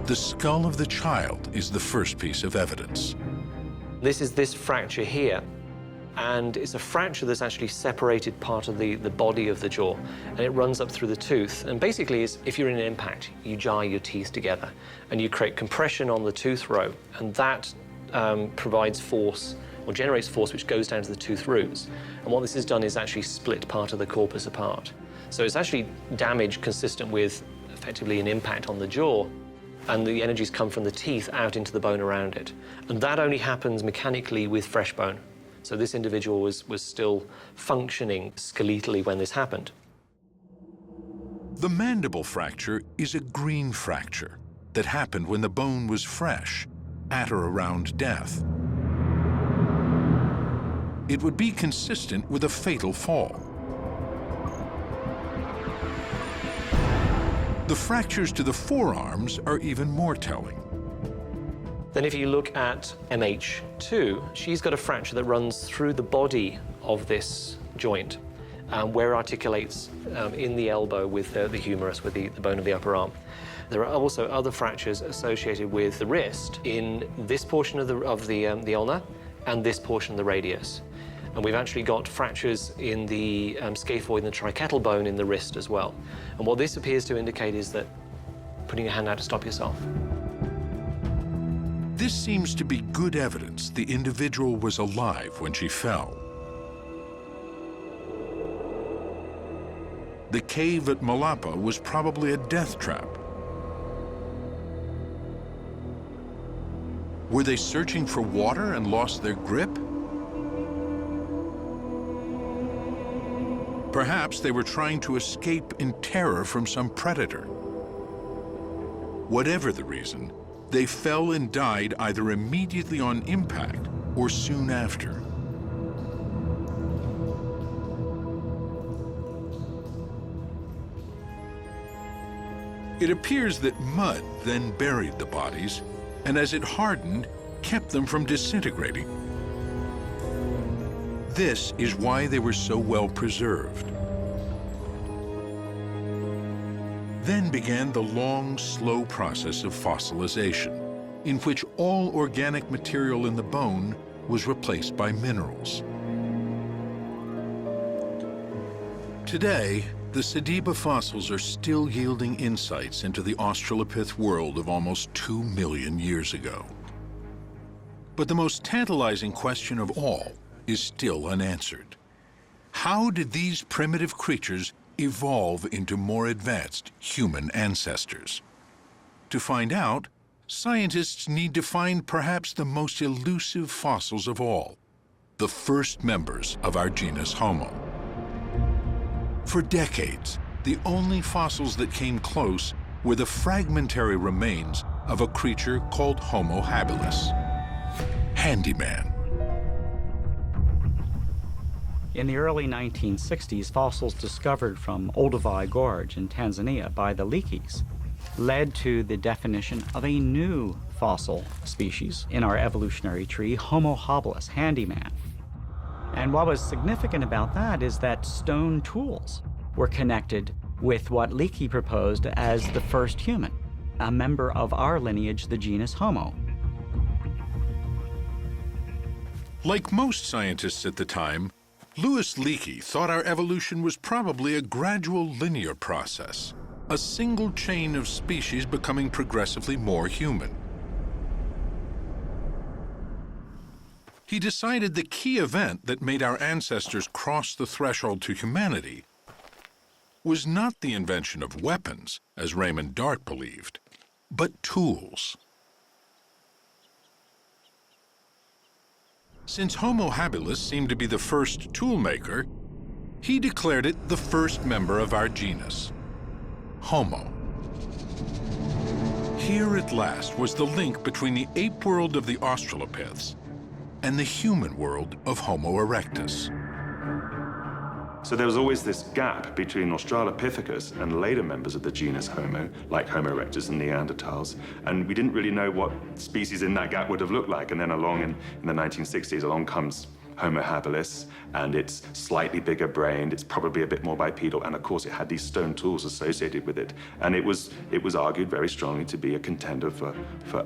The skull of the child is the first piece of evidence. This is this fracture here. And it's a fracture that's actually separated part of the body of the jaw, and it runs up through the tooth. And basically, if you're in an impact, you jar your teeth together, and you create compression on the tooth row, and that provides force, or generates force, which goes down to the tooth roots. And what this has done is actually split part of the corpus apart. So it's actually damage consistent with, effectively, an impact on the jaw, and the energies come from the teeth out into the bone around it. And that only happens mechanically with fresh bone. So this individual was still functioning skeletally when this happened. The mandible fracture is a green fracture that happened when the bone was fresh, at or around death. It would be consistent with a fatal fall. The fractures to the forearms are even more telling. Then if you look at MH2, she's got a fracture that runs through the body of this joint, where it articulates in the elbow with the humerus, with the bone of the upper arm. There are also other fractures associated with the wrist in this portion of the ulna and this portion of the radius. And we've actually got fractures in the scaphoid and the trichettal bone in the wrist as well. And what this appears to indicate is that putting your hand out to stop yourself. This seems to be good evidence the individual was alive when she fell. The cave at Malapa was probably a death trap. Were they searching for water and lost their grip? Perhaps they were trying to escape in terror from some predator. Whatever the reason, they fell and died either immediately on impact or soon after. It appears that mud then buried the bodies, and as it hardened, kept them from disintegrating. This is why they were so well preserved. Then began the long, slow process of fossilization, in which all organic material in the bone was replaced by minerals. Today, the Sediba fossils are still yielding insights into the Australopith world of almost 2 million years ago. But the most tantalizing question of all is still unanswered. How did these primitive creatures evolve into more advanced human ancestors? To find out, scientists need to find perhaps the most elusive fossils of all, the first members of our genus Homo. For decades, the only fossils that came close were the fragmentary remains of a creature called Homo habilis, handyman. In the early 1960s, fossils discovered from Olduvai Gorge in Tanzania by the Leakeys led to the definition of a new fossil species in our evolutionary tree, Homo habilis, handyman. And what was significant about that is that stone tools were connected with what Leakey proposed as the first human, a member of our lineage, the genus Homo. Like most scientists at the time, Louis Leakey thought our evolution was probably a gradual linear process, a single chain of species becoming progressively more human. He decided the key event that made our ancestors cross the threshold to humanity was not the invention of weapons, as Raymond Dart believed, but tools. Since Homo habilis seemed to be the first toolmaker, he declared it the first member of our genus, Homo. Here at last was the link between the ape world of the Australopiths and the human world of Homo erectus. So there was always this gap between Australopithecus and later members of the genus Homo, like Homo erectus and Neanderthals, and we didn't really know what species in that gap would have looked like. And then along in the 1960s, along comes Homo habilis, and it's slightly bigger brained, it's probably a bit more bipedal, and of course it had these stone tools associated with it. And it was argued very strongly to be a contender for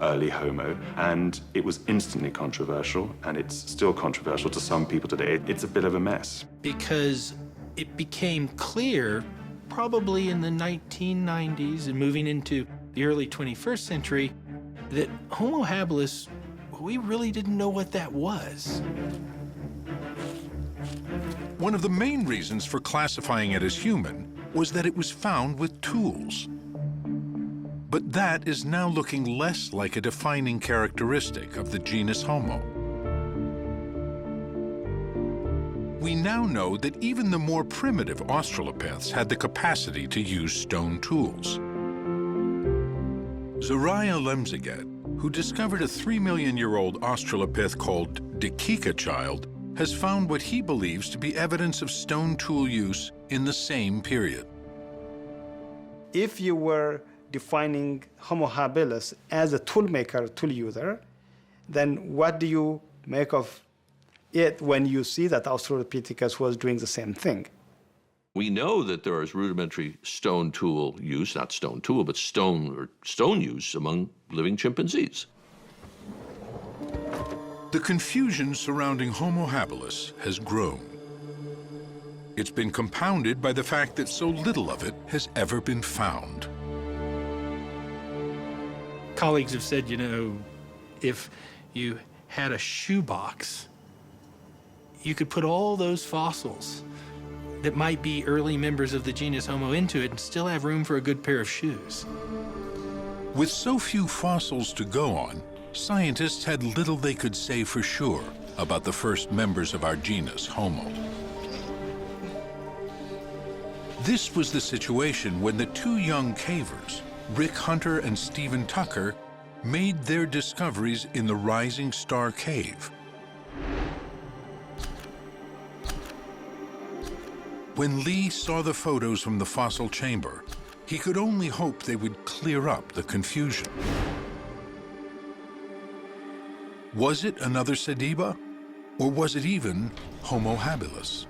early Homo, and it was instantly controversial, and it's still controversial to some people today. It's a bit of a mess. Because it became clear, probably in the 1990s and moving into the early 21st century, that Homo habilis, we really didn't know what that was. One of the main reasons for classifying it as human was that it was found with tools. But that is now looking less like a defining characteristic of the genus Homo. We now know that even the more primitive Australopiths had the capacity to use stone tools. Zariah Lemzeget, who discovered a 3-million-year-old Australopith called Dakika Child, has found what he believes to be evidence of stone tool use in the same period. If you were defining Homo habilis as a tool maker, tool user, then what do you make of it when you see that Australopithecus was doing the same thing? We know that there is rudimentary stone tool use, not stone tool, but stone use among living chimpanzees. The confusion surrounding Homo habilis has grown. It's been compounded by the fact that so little of it has ever been found. Colleagues have said, if you had a shoebox, you could put all those fossils that might be early members of the genus Homo into it and still have room for a good pair of shoes. With so few fossils to go on, scientists had little they could say for sure about the first members of our genus, Homo. This was the situation when the two young cavers, Rick Hunter and Stephen Tucker, made their discoveries in the Rising Star Cave. When Lee saw the photos from the fossil chamber, he could only hope they would clear up the confusion. Was it another Sediba, or was it even Homo habilis?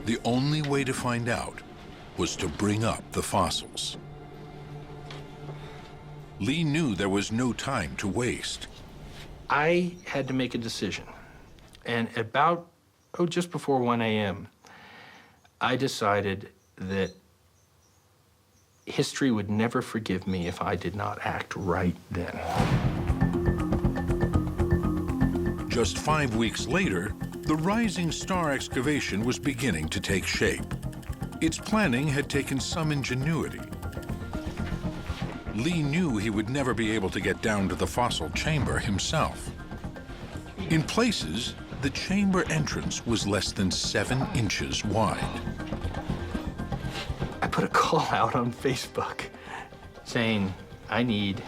The only way to find out was to bring up the fossils. Lee knew there was no time to waste. I had to make a decision. And about, just before 1 a.m., I decided that history would never forgive me if I did not act right then. Just 5 weeks later, the Rising Star excavation was beginning to take shape. Its planning had taken some ingenuity. Lee knew he would never be able to get down to the fossil chamber himself. In places, the chamber entrance was less than 7 inches wide. I put a call out on Facebook saying, I need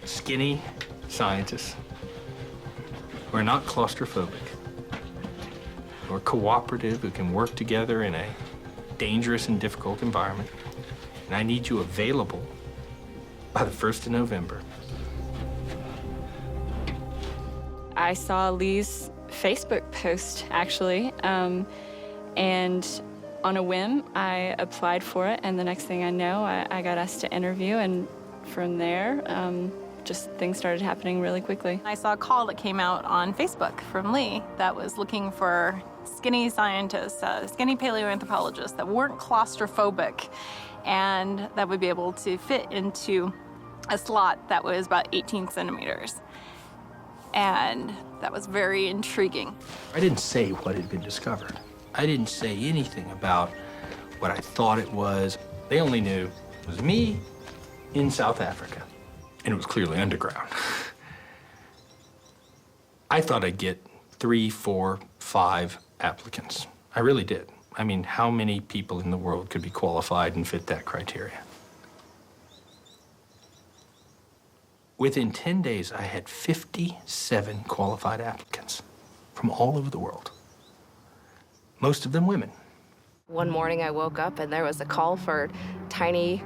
skinny scientists who are not claustrophobic, who are cooperative, who can work together in a dangerous and difficult environment. And I need you available by the 1st of November. I saw Lee's Facebook post, actually, and on a whim, I applied for it, and the next thing I know, I got asked to interview, and from there, just things started happening really quickly. I saw a call that came out on Facebook from Lee that was looking for skinny scientists, skinny paleoanthropologists that weren't claustrophobic and that would be able to fit into a slot that was about 18 centimeters. And that was very intriguing. I didn't say what had been discovered. I didn't say anything about what I thought it was. They only knew it was me in South Africa, and it was clearly underground. I thought I'd get 3, 4, 5 applicants. I really did. I mean, how many people in the world could be qualified and fit that criteria? Within 10 days, I had 57 qualified applicants from all over the world, most of them women. One morning I woke up and there was a call for tiny,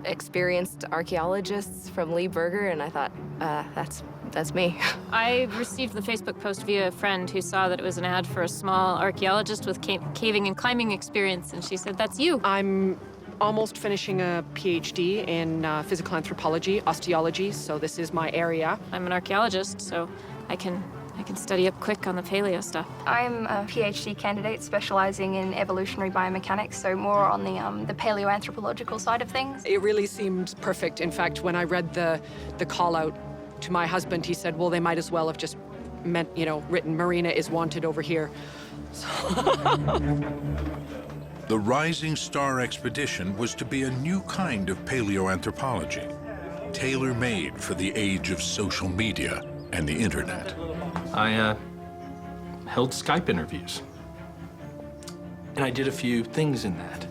experienced archaeologists from Lee Berger, and I thought, that's me. I received the Facebook post via a friend who saw that it was an ad for a small archaeologist with caving and climbing experience, and she said, that's you. I'm almost finishing a PhD in physical anthropology, osteology, so this is my area. I'm an archaeologist, so I can study up quick on the paleo stuff. I'm a PhD candidate specializing in evolutionary biomechanics, so more on the paleoanthropological side of things. It really seemed perfect. In fact, when I read the call out to my husband, he said, well, they might as well have just written Marina is wanted over here. The Rising Star expedition was to be a new kind of paleoanthropology, tailor-made for the age of social media and the internet. I held Skype interviews, and I did a few things in that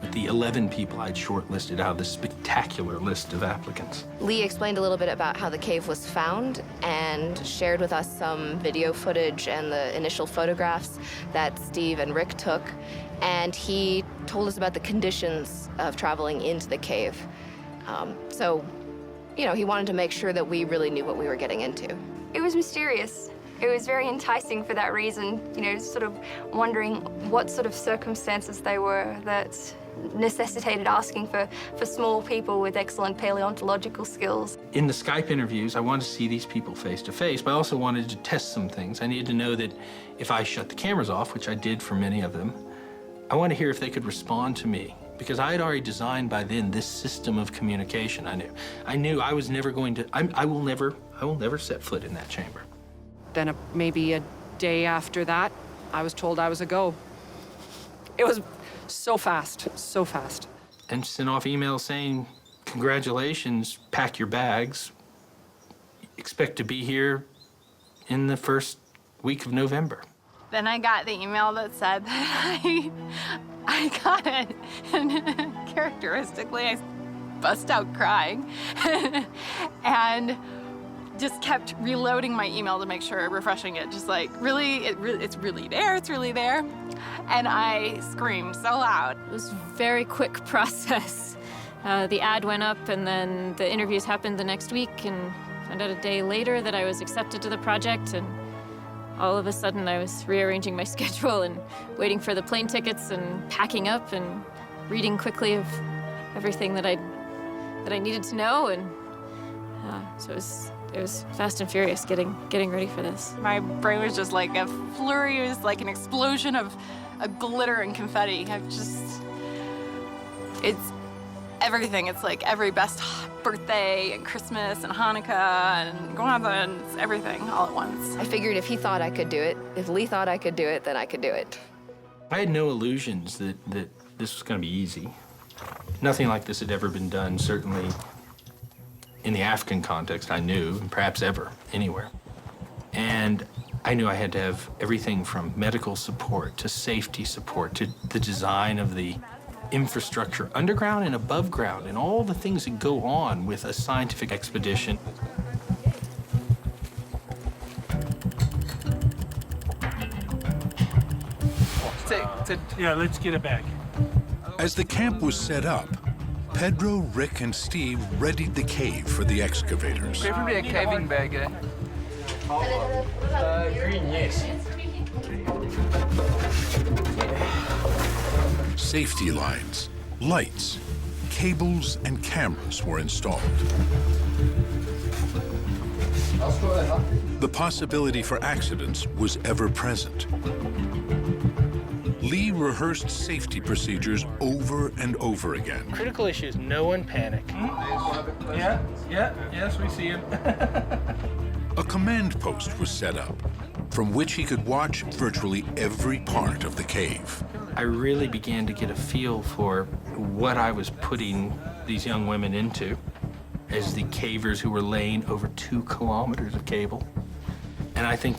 with the 11 people I'd shortlisted out of this spectacular list of applicants. Lee explained a little bit about how the cave was found and shared with us some video footage and the initial photographs that Steve and Rick took. And he told us about the conditions of traveling into the cave. So, you know, he wanted to make sure that we really knew what we were getting into. It was mysterious. It was very enticing for that reason, you know, sort of wondering what sort of circumstances they were that necessitated asking for small people with excellent paleontological skills. In the Skype interviews, I wanted to see these people face to face, but I also wanted to test some things. I needed to know that if I shut the cameras off, which I did for many of them, I wanted to hear if they could respond to me, because I had already designed by then this system of communication. I knew I was never going to, I will never set foot in that chamber. Then maybe a day after that, I was told I was a go. It was so fast, so fast. And sent off emails saying, congratulations, pack your bags, expect to be here in the first week of November. Then I got the email that said that I got it. And characteristically, I bust out crying. And just kept reloading my email to make sure, refreshing it, just like, really, it's really there, it's really there. And I screamed so loud. It was a very quick process. The ad went up, and then the interviews happened the next week, and found out a day later that I was accepted to the project, and all of a sudden I was rearranging my schedule and waiting for the plane tickets and packing up and reading quickly of everything that I needed to know, and so it was fast and furious getting ready for this. My brain was just like a flurry, it was like an explosion of glitter and confetti. It's everything. It's like every best birthday and Christmas and Hanukkah and Kwanzaa, and it's everything all at once. I figured if he thought I could do it, if Lee thought I could do it, then I could do it. I had no illusions that this was going to be easy. Nothing like this had ever been done, certainly in the African context, I knew, and perhaps ever, anywhere. And I knew I had to have everything from medical support to safety support to the design of the infrastructure, underground and above ground, and all the things that go on with a scientific expedition. Yeah, let's get it back. As the camp was set up, Pedro, Rick, and Steve readied the cave for the excavators. Preferably a caving bag, green, yes. Safety lines, lights, cables, and cameras were installed. The possibility for accidents was ever present. Lee rehearsed safety procedures over and over again. Critical issue is no one panic. Yes, we see him. A command post was set up, from which he could watch virtually every part of the cave. I really began to get a feel for what I was putting these young women into as the cavers who were laying over 2 kilometers of cable. And I think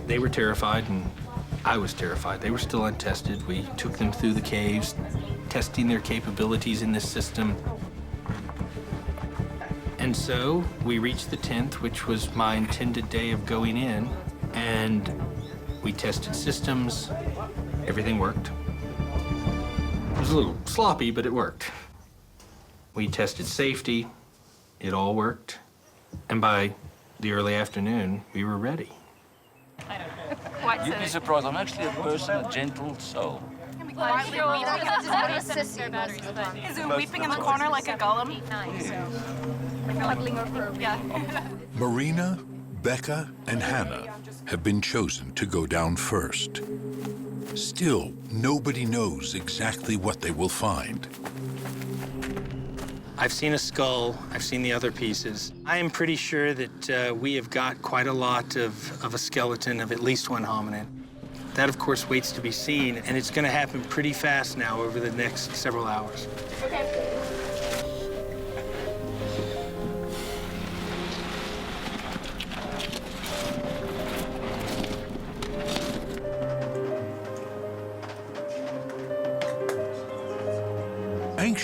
they were terrified, and I was terrified. They were still untested. We took them through the caves, testing their capabilities in this system. And so we reached the 10th, which was my intended day of going in, and we tested systems. Everything worked. It was a little sloppy, but it worked. We tested safety. It all worked. And by the early afternoon, we were ready. You'd be surprised. I'm actually a person, a gentle soul. Is it weeping in the corner like a golem? Marina, Becca, and Hannah have been chosen to go down first. Still, nobody knows exactly what they will find. I've seen a skull. I've seen the other pieces. I am pretty sure that we have got quite a lot of a skeleton of at least one hominid. That, of course, waits to be seen, and it's going to happen pretty fast now over the next several hours. Okay.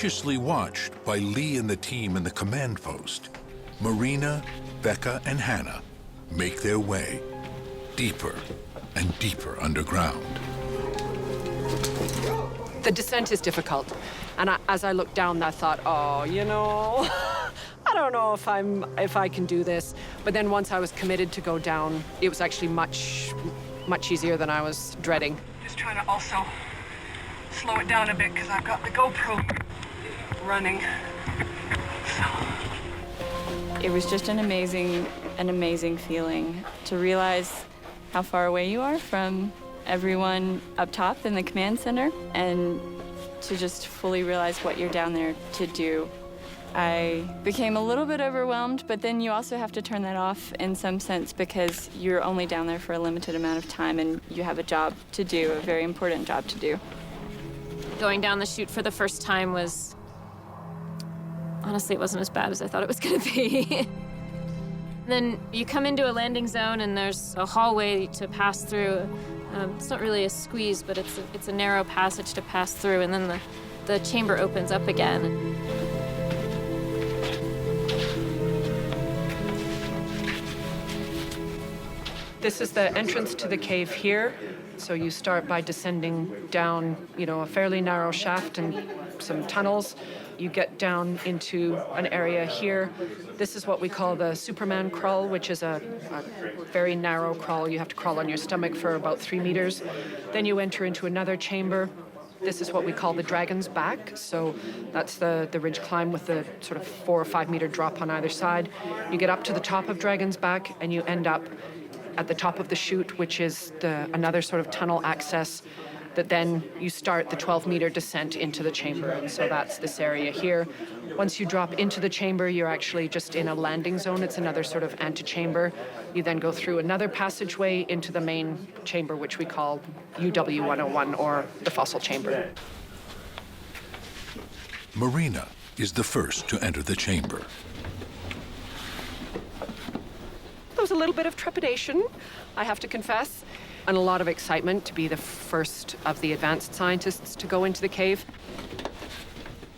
anxiously watched by Lee and the team in the command post, Marina, Becca, and Hannah make their way deeper and deeper underground. The descent is difficult. And as I looked down, I thought, oh, you know, I don't know if I can do this. But then once I was committed to go down, it was actually much easier than I was dreading. Just trying to also slow it down a bit because I've got the GoPro running. It was just an amazing feeling to realize how far away you are from everyone up top in the command center and to just fully realize what you're down there to do. I became a little bit overwhelmed, but then you also have to turn that off in some sense because you're only down there for a limited amount of time and you have a job to do, a very important job to do. Going down the chute for the first time was, honestly, it wasn't as bad as I thought it was gonna be. Then you come into a landing zone and there's a hallway to pass through. It's not really a squeeze, but it's a narrow passage to pass through, and then the chamber opens up again. This is the entrance to the cave here. So you start by descending down, a fairly narrow shaft and some tunnels. You get down into an area here. This is what we call the Superman crawl, which is a very narrow crawl. You have to crawl on your stomach for about 3 meters. Then you enter into another chamber. This is what we call the Dragon's Back. So that's the ridge climb with the sort of 4 or 5 meter drop on either side. You get up to the top of Dragon's Back and you end up at the top of the chute, which is another sort of tunnel access that then you start the 12-meter descent into the chamber. And so that's this area here. Once you drop into the chamber, you're actually just in a landing zone. It's another sort of antechamber. You then go through another passageway into the main chamber, which we call UW-101, or the fossil chamber. Marina is the first to enter the chamber. There was a little bit of trepidation, I have to confess, and a lot of excitement to be the first of the advanced scientists to go into the cave.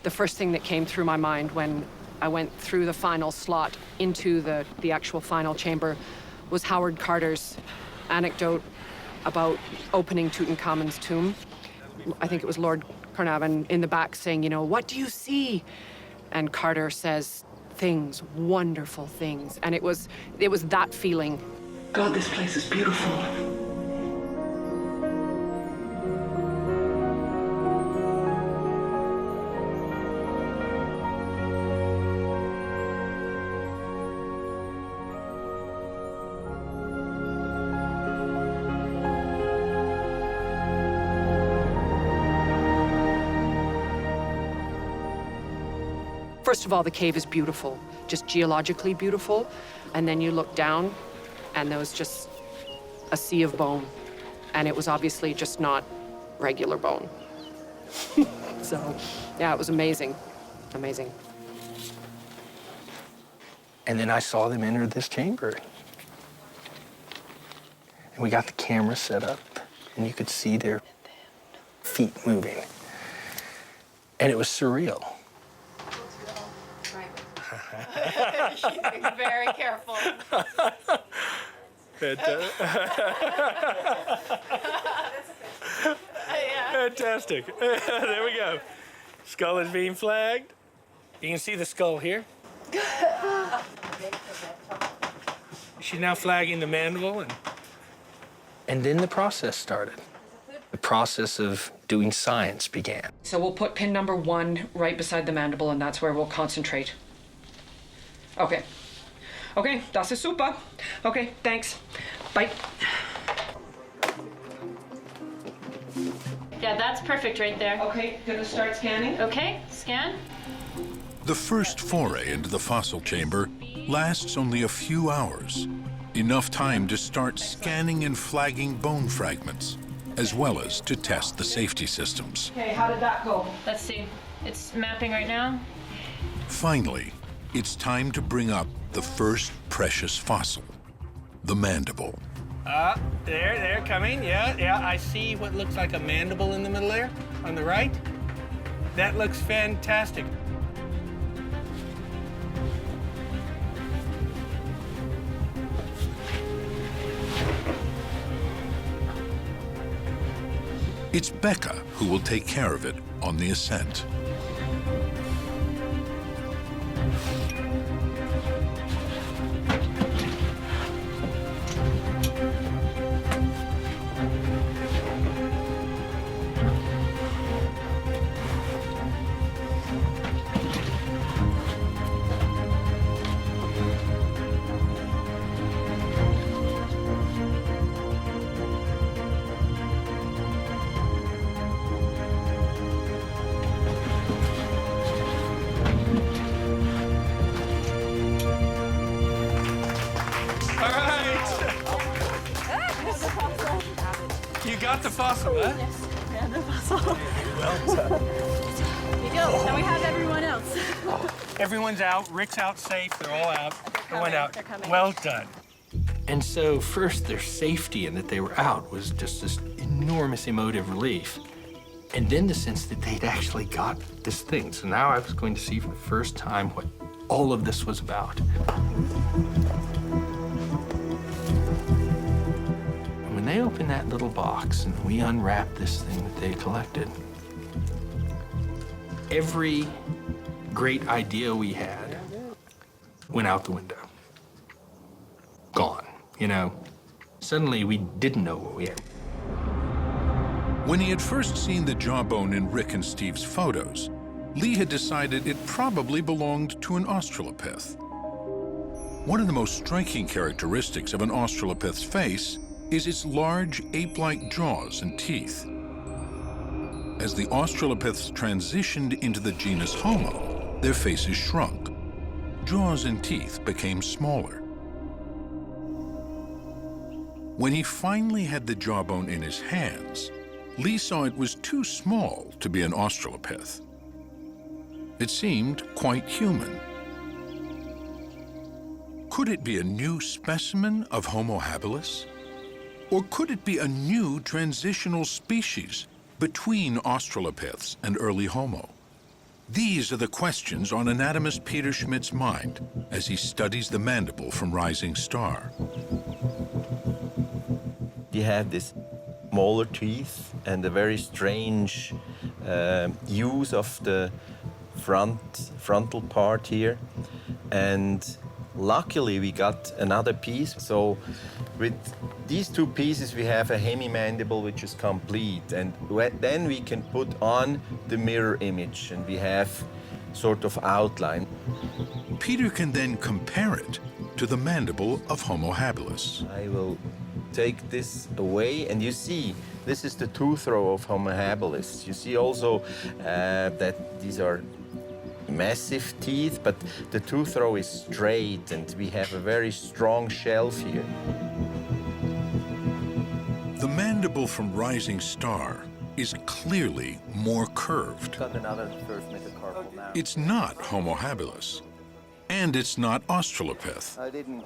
The first thing that came through my mind when I went through the final slot into the actual final chamber was Howard Carter's anecdote about opening Tutankhamun's tomb. I think it was Lord Carnarvon in the back saying, what do you see? And Carter says, things, wonderful things. And it was that feeling. God, this place is beautiful. First of all, the cave is beautiful, just geologically beautiful. And then you look down, and there was just a sea of bone. And it was obviously just not regular bone. So, yeah, it was amazing. Amazing. And then I saw them enter this chamber. And we got the camera set up, and you could see their feet moving. And it was surreal. Very careful. Fantastic. There we go. Skull is being flagged. You can see the skull here. She's now flagging the mandible. And then the process started. The process of doing science began. So we'll put pin number 1 right beside the mandible, and that's where we'll concentrate. Okay. Okay, das ist super. Okay, thanks. Bye. Yeah, that's perfect right there. Okay, gonna start scanning. Okay, scan. The first foray into the fossil chamber lasts only a few hours, enough time to start scanning and flagging bone fragments, as well as to test the safety systems. Okay, how did that go? Let's see. It's mapping right now. Finally, it's time to bring up the first precious fossil, the mandible. They're coming. Yeah, I see what looks like a mandible in the middle there, on the right. That looks fantastic. It's Becca who will take care of it on the ascent. You got the fossil, huh? Yes, we have the fossil. Well done. We go. Now we have everyone else. Everyone's out. Rick's out safe. They're all out. They went out. They're coming. Well done. And so first their safety and that they were out was just this enormous emotive relief. And then the sense that they'd actually got this thing. So now I was going to see for the first time what all of this was about. And when they opened that little box and we unwrapped this thing that they collected, every great idea we had went out the window. Gone, you know. Suddenly we didn't know what we had. When he had first seen the jawbone in Rick and Steve's photos, Lee had decided it probably belonged to an Australopith. One of the most striking characteristics of an Australopith's face is its large ape-like jaws and teeth. As the Australopiths transitioned into the genus Homo, their faces shrunk. Jaws and teeth became smaller. When he finally had the jawbone in his hands, Lee saw it was too small to be an Australopith. It seemed quite human. Could it be a new specimen of Homo habilis? Or could it be a new transitional species between Australopiths and early Homo? These are the questions on anatomist Peter Schmidt's mind as he studies the mandible from Rising Star. You have this molar teeth and a very strange use of the frontal part here. And luckily we got another piece. So with these two pieces we have a hemimandible which is complete. And then we can put on the mirror image and we have sort of outline. Peter can then compare it to the mandible of Homo habilis. I will take this away, and you see, this is the tooth row of Homo habilis. You see also that these are massive teeth, but the tooth row is straight, and we have a very strong shelf here. The mandible from Rising Star is clearly more curved. Got another first metacarpal now. It's not Homo habilis, and it's not Australopith. I didn't.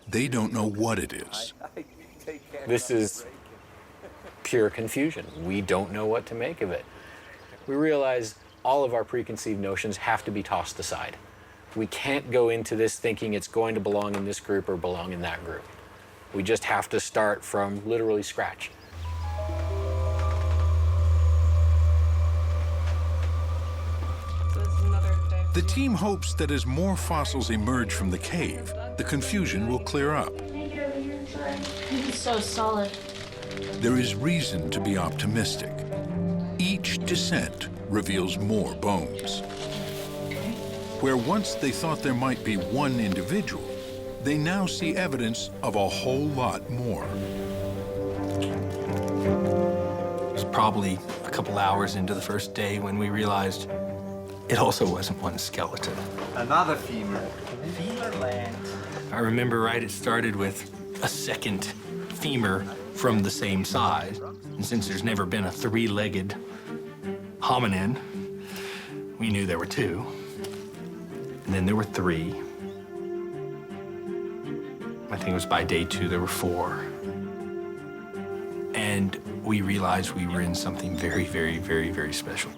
They don't know what it is. This is pure confusion. We don't know what to make of it. We realize all of our preconceived notions have to be tossed aside. We can't go into this thinking it's going to belong in this group or belong in that group. We just have to start from literally scratch. The team hopes that as more fossils emerge from the cave, the confusion will clear up. It's so solid. There is reason to be optimistic. Each descent reveals more bones. Where once they thought there might be one individual, they now see evidence of a whole lot more. It was probably a couple hours into the first day when we realized it also wasn't one skeleton. Another femur. Femur land. I remember right, it started with a second femur from the same size. And since there's never been a three-legged hominin, we knew there were two. And then there were three. I think it was by day 2 there were 4. And we realized we were in something very, very, very, very special.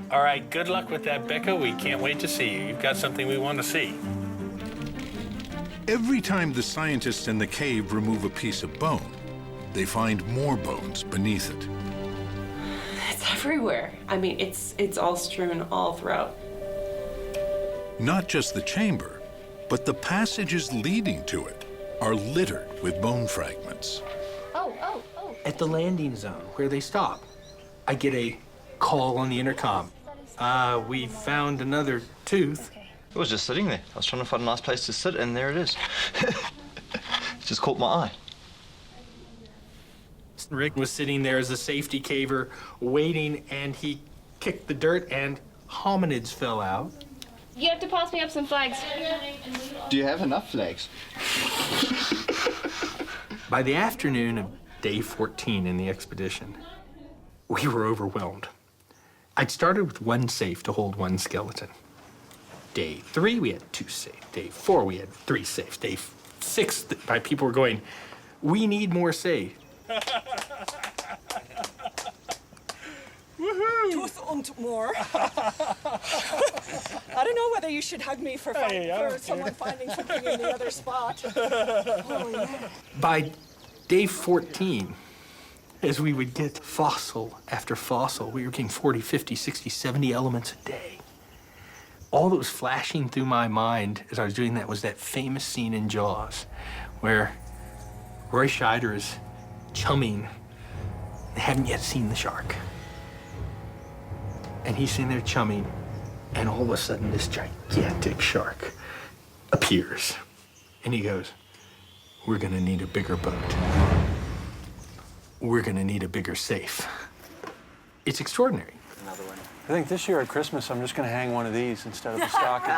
All right, good luck with that, Becca. We can't wait to see you. You've got something we want to see. Every time the scientists in the cave remove a piece of bone, they find more bones beneath it. It's everywhere. I mean, it's all strewn all throughout. Not just the chamber, but the passages leading to it are littered with bone fragments. At the landing zone where they stop, I get a call on the intercom. We found another tooth. It was just sitting there. I was trying to find a nice place to sit, and there it is. It just caught my eye. Rick was sitting there as a safety caver, waiting, and he kicked the dirt, and hominids fell out. You have to pass me up some flags. Do you have enough flags? By the afternoon of day 14 in the expedition, we were overwhelmed. I'd started with one safe to hold one skeleton. Day 3, we had 2 safes. Day 4, we had 3 safes. Day 6, my people were going, we need more safes. Woohoo! Tooth und more. I don't know whether you should hug me for someone finding something in the other spot. Oh, yeah. By day 14, as we would get fossil after fossil, we were getting 40, 50, 60, 70 elements a day. All that was flashing through my mind as I was doing that was that famous scene in Jaws where Roy Scheider is chumming. They haven't yet seen the shark. And he's sitting there chumming, and all of a sudden this gigantic shark appears. And he goes, we're gonna need a bigger boat. We're gonna need a bigger safe. It's extraordinary. Another one. I think this year at Christmas, I'm just gonna hang one of these instead of a stocking.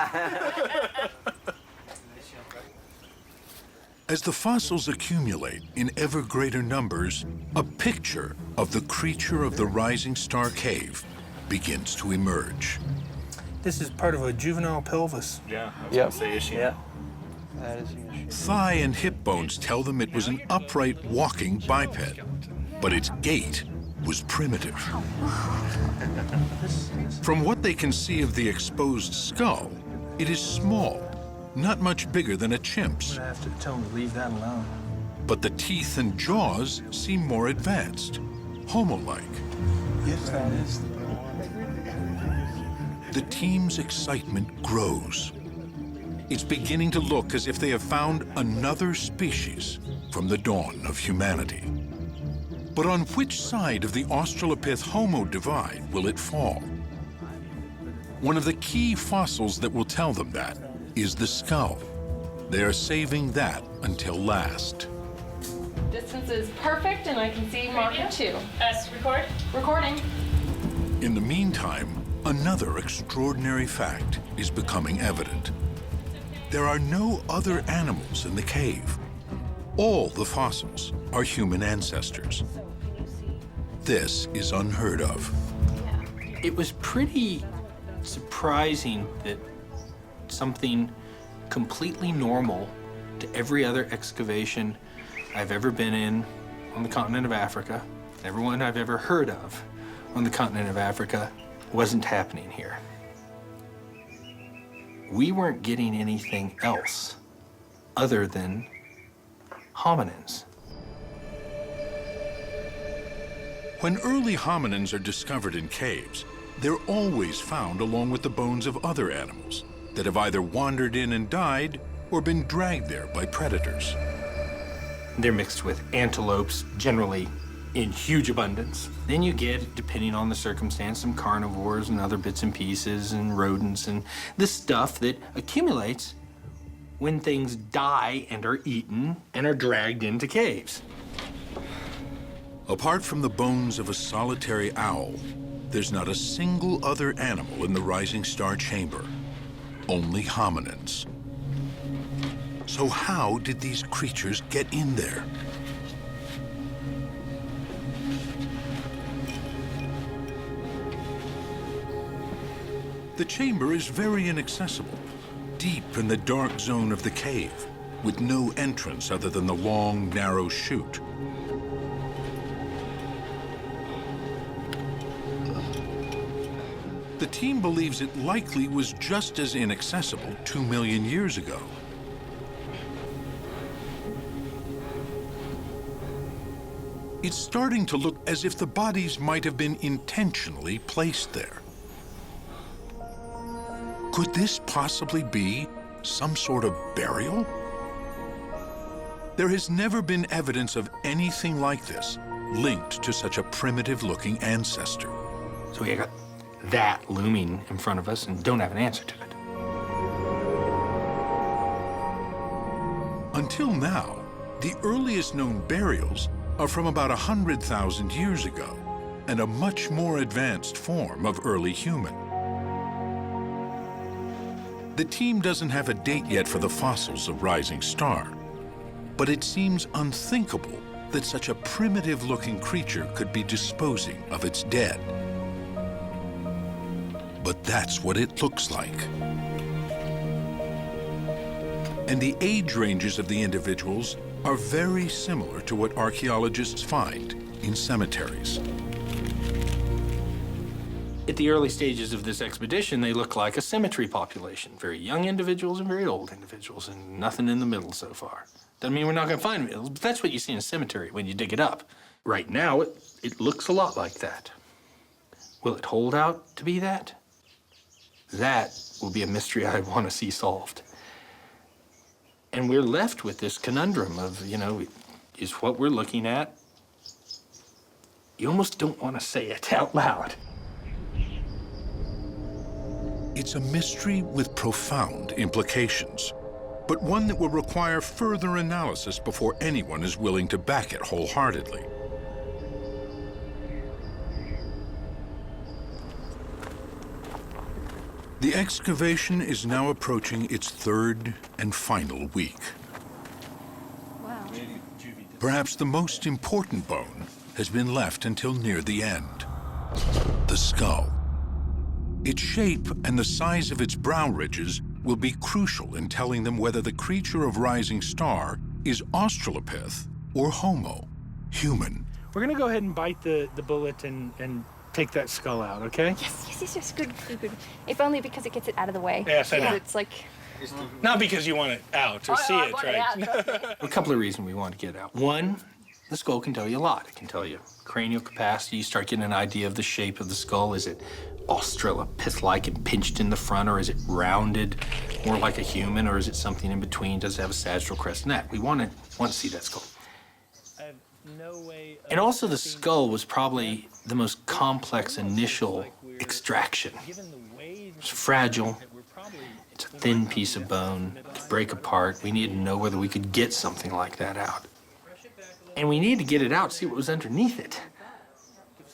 As the fossils accumulate in ever greater numbers, a picture of the creature of the Rising Star Cave begins to emerge. This is part of a juvenile pelvis. Yeah, yep. Say issue. Yeah. That is an issue. Thigh and hip bones tell them it was an upright walking biped, but its gait was primitive. From what they can see of the exposed skull, it is small, not much bigger than a chimp's. I'm gonna have to tell him to leave that alone. But the teeth and jaws seem more advanced, Homo-like. Yes, that is. The team's excitement grows. It's beginning to look as if they have found another species from the dawn of humanity. But on which side of the Australopith-Homo divide will it fall? One of the key fossils that will tell them that is the skull. They are saving that until last. Distance is perfect, and I can see marker 2. Record? Recording. In the meantime, another extraordinary fact is becoming evident. There are no other animals in the cave. All the fossils are human ancestors. This is unheard of. It was pretty surprising that something completely normal to every other excavation I've ever been in on the continent of Africa, everyone I've ever heard of on the continent of Africa, wasn't happening here. We weren't getting anything else other than hominins. When early hominins are discovered in caves, they're always found along with the bones of other animals that have either wandered in and died or been dragged there by predators. They're mixed with antelopes, generally in huge abundance. Then you get, depending on the circumstance, some carnivores and other bits and pieces and rodents and the stuff that accumulates when things die and are eaten and are dragged into caves. Apart from the bones of a solitary owl, there's not a single other animal in the Rising Star chamber, only hominins. So how did these creatures get in there? The chamber is very inaccessible, deep in the dark zone of the cave, with no entrance other than the long, narrow chute. the team believes it likely was just as inaccessible 2 million years ago. It's starting to look as if the bodies might have been intentionally placed there. Could this possibly be some sort of burial? There has never been evidence of anything like this linked to such a primitive-looking ancestor. So we got that looming in front of us and don't have an answer to it. Until now, the earliest known burials are from about 100,000 years ago and a much more advanced form of early human. The team doesn't have a date yet for the fossils of Rising Star, but it seems unthinkable that such a primitive-looking creature could be disposing of its dead. But that's what it looks like. And the age ranges of the individuals are very similar to what archaeologists find in cemeteries. At the early stages of this expedition, they look like a symmetry population. Very young individuals and very old individuals, and nothing in the middle so far. Doesn't mean we're not gonna find middles, but that's what you see in a cemetery when you dig it up. Right now, it looks a lot like that. Will it hold out to be that? That will be a mystery I want to see solved. And we're left with this conundrum of, you know, is what we're looking at, you almost don't want to say it out loud. It's a mystery with profound implications, but one that will require further analysis before anyone is willing to back it wholeheartedly. The excavation is now approaching its third and final week. Wow. Perhaps the most important bone has been left until near the end: the skull. Its shape and the size of its brow ridges will be crucial in telling them whether the creature of Rising Star is Australopith or Homo, human. We're gonna go ahead and bite the bullet and take that skull out, okay? Yes, good. If only because it gets it out of the way. Yes, I know. It's like... Not because you want it out or see it, right? A couple of reasons we want to get it out. One, the skull can tell you a lot. It can tell you cranial capacity. You start getting an idea of the shape of the skull. Is it Australopith-like and pinched in the front, or is it rounded, more like a human, or is it something in between? Does it have a sagittal crest and neck? We want to see that skull. And also the skull was probably the most complex initial extraction. It's fragile. It's a thin piece of bone. It could break apart. We needed to know whether we could get something like that out. And we needed to get it out, see what was underneath it.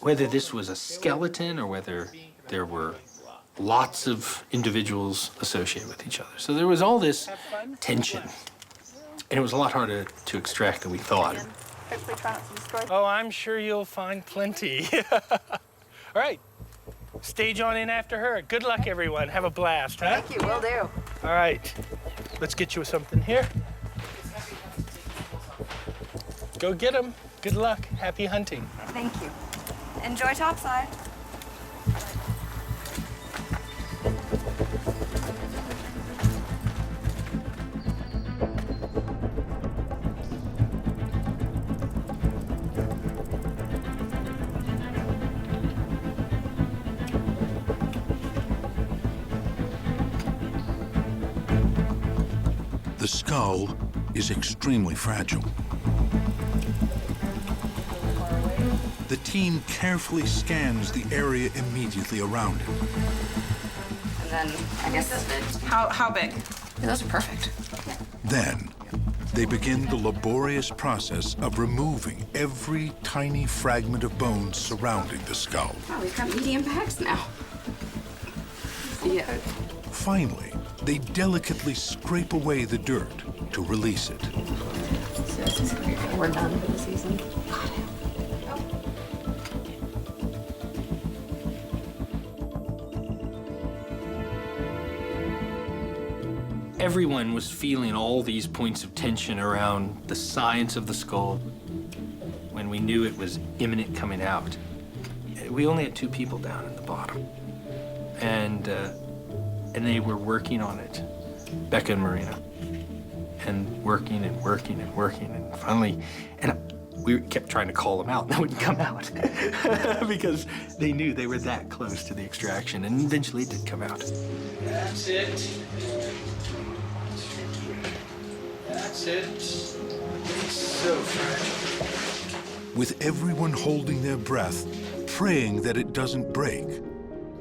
Whether this was a skeleton or whether there were lots of individuals associated with each other. So there was all this tension. And it was a lot harder to extract than we thought. Hopefully try not to destroy. Oh, I'm sure you'll find plenty. All right, stage on in after her. Good luck, everyone. Have a blast, huh? Thank you, will do. All right, let's get you something here. Go get them. Good luck. Happy hunting. Thank you. Enjoy topside. The skull is extremely fragile. The team carefully scans the area immediately around it. And then, I guess that's it. How big? Yeah, those are perfect. Then, they begin the laborious process of removing every tiny fragment of bone surrounding the skull. Oh, we've got medium bags now. Yeah. Finally, they delicately scrape away the dirt to release it. So this is great. We're done for the season. Everyone was feeling all these points of tension around the science of the skull when we knew it was imminent coming out. We only had 2 people down at the bottom. and they were working on it, Becca and Marina, and working and working and working, and finally, we kept trying to call them out, and they wouldn't come out because they knew they were that close to the extraction, and eventually it did come out. That's it. That's it. It's so fragile. With everyone holding their breath, praying that it doesn't break,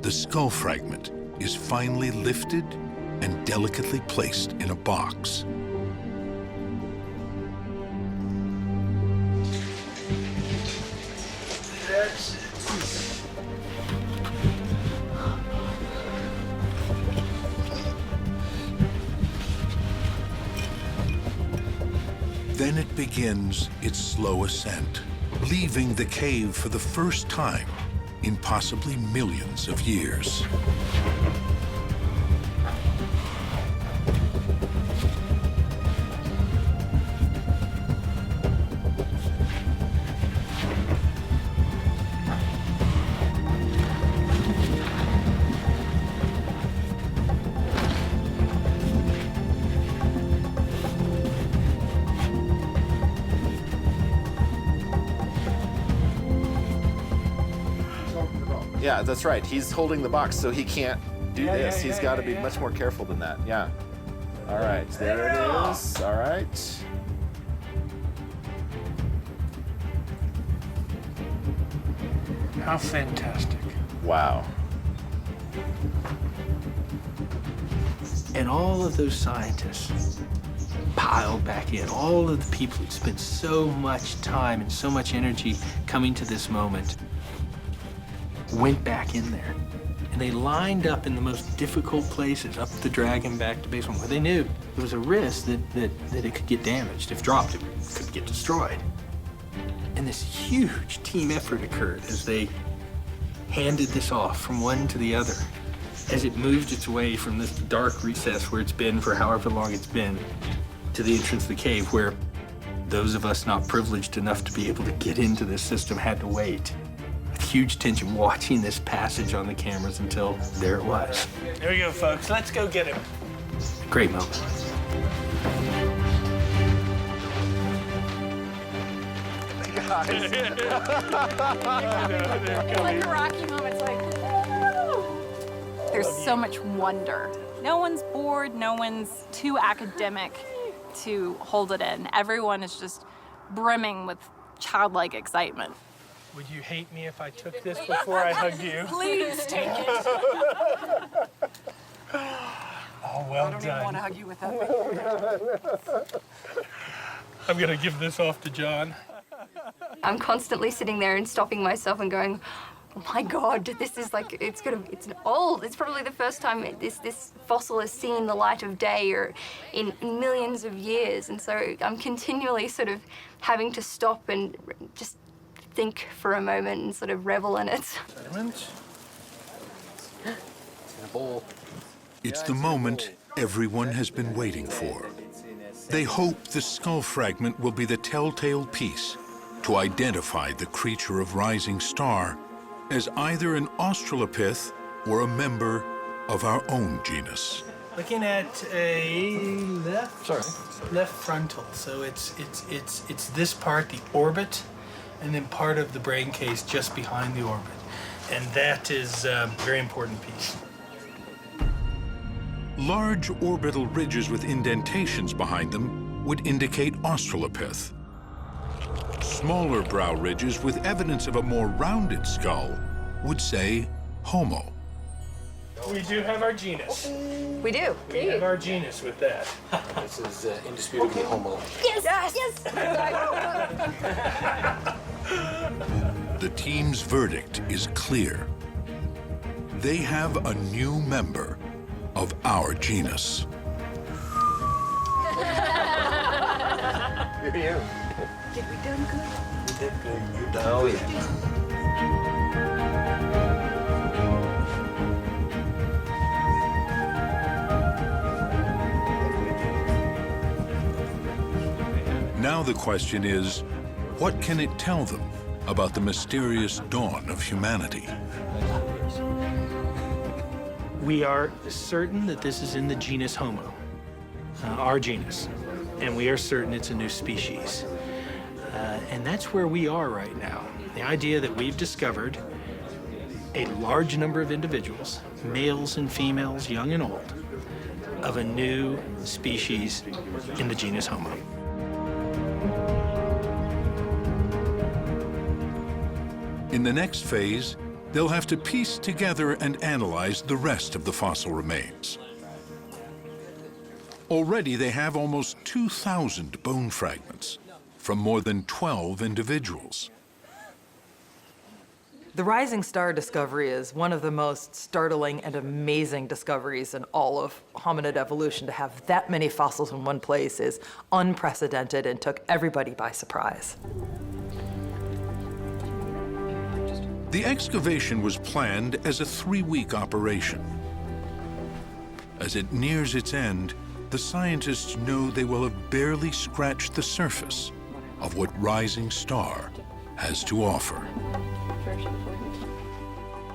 the skull fragment is finally lifted and delicately placed in a box. That's it. Then it begins its slow ascent, leaving the cave for the first time in possibly millions of years. Yeah, that's right. He's holding the box, so he can't do this. He's got to be much more careful than that. Yeah. All right, there it is. All right. How fantastic. Wow. And all of those scientists piled back in, all of the people who spent so much time and so much energy coming to this moment, went back in there. And they lined up in the most difficult places, up the dragon back to basement, where they knew there was a risk that it could get damaged. If dropped, it could get destroyed. And this huge team effort occurred as they handed this off from one to the other, as it moved its way from this dark recess where it's been for however long it's been, to the entrance of the cave, where those of us not privileged enough to be able to get into this system had to wait. Huge tension watching this passage on the cameras until there it was. There we go, folks. Let's go get him. Great moment. It's like a Rocky moment. It's like, woo! There's so much wonder. No one's bored. No one's too academic to hold it in. Everyone is just brimming with childlike excitement. Would you hate me if I took this before I hugged you? Please take it. Oh, well done. I don't even want to hug you with that. I'm going to give this off to John. I'm constantly sitting there and stopping myself and going, oh my God, this is like, it's old. It's probably the first time this fossil has seen the light of day or in millions of years. And so I'm continually sort of having to stop and just think for a moment and sort of revel in it. It's the moment everyone has been waiting for. They hope the skull fragment will be the telltale piece to identify the creature of Rising Star as either an Australopith or a member of our own genus. Looking at a left frontal. So it's this part, the orbit, and then part of the brain case just behind the orbit. And that is a very important piece. Large orbital ridges with indentations behind them would indicate Australopith. Smaller brow ridges with evidence of a more rounded skull would say Homo. We do have our genus. We do. We have our genus with that. This is indisputably Homo. Yes, yes. The team's verdict is clear. They have a new member of our genus. Did we do good? We did good. Oh, yeah. Now the question is, what can it tell them about the mysterious dawn of humanity? We are certain that this is in the genus Homo, our genus, and we are certain it's a new species. And that's where we are right now. The idea that we've discovered a large number of individuals, males and females, young and old, of a new species in the genus Homo. In the next phase, they'll have to piece together and analyze the rest of the fossil remains. Already they have almost 2,000 bone fragments from more than 12 individuals. The rising star discovery is one of the most startling and amazing discoveries in all of hominid evolution. To have that many fossils in one place is unprecedented and took everybody by surprise. The excavation was planned as a 3-week operation. As it nears its end, the scientists know they will have barely scratched the surface of what Rising Star has to offer.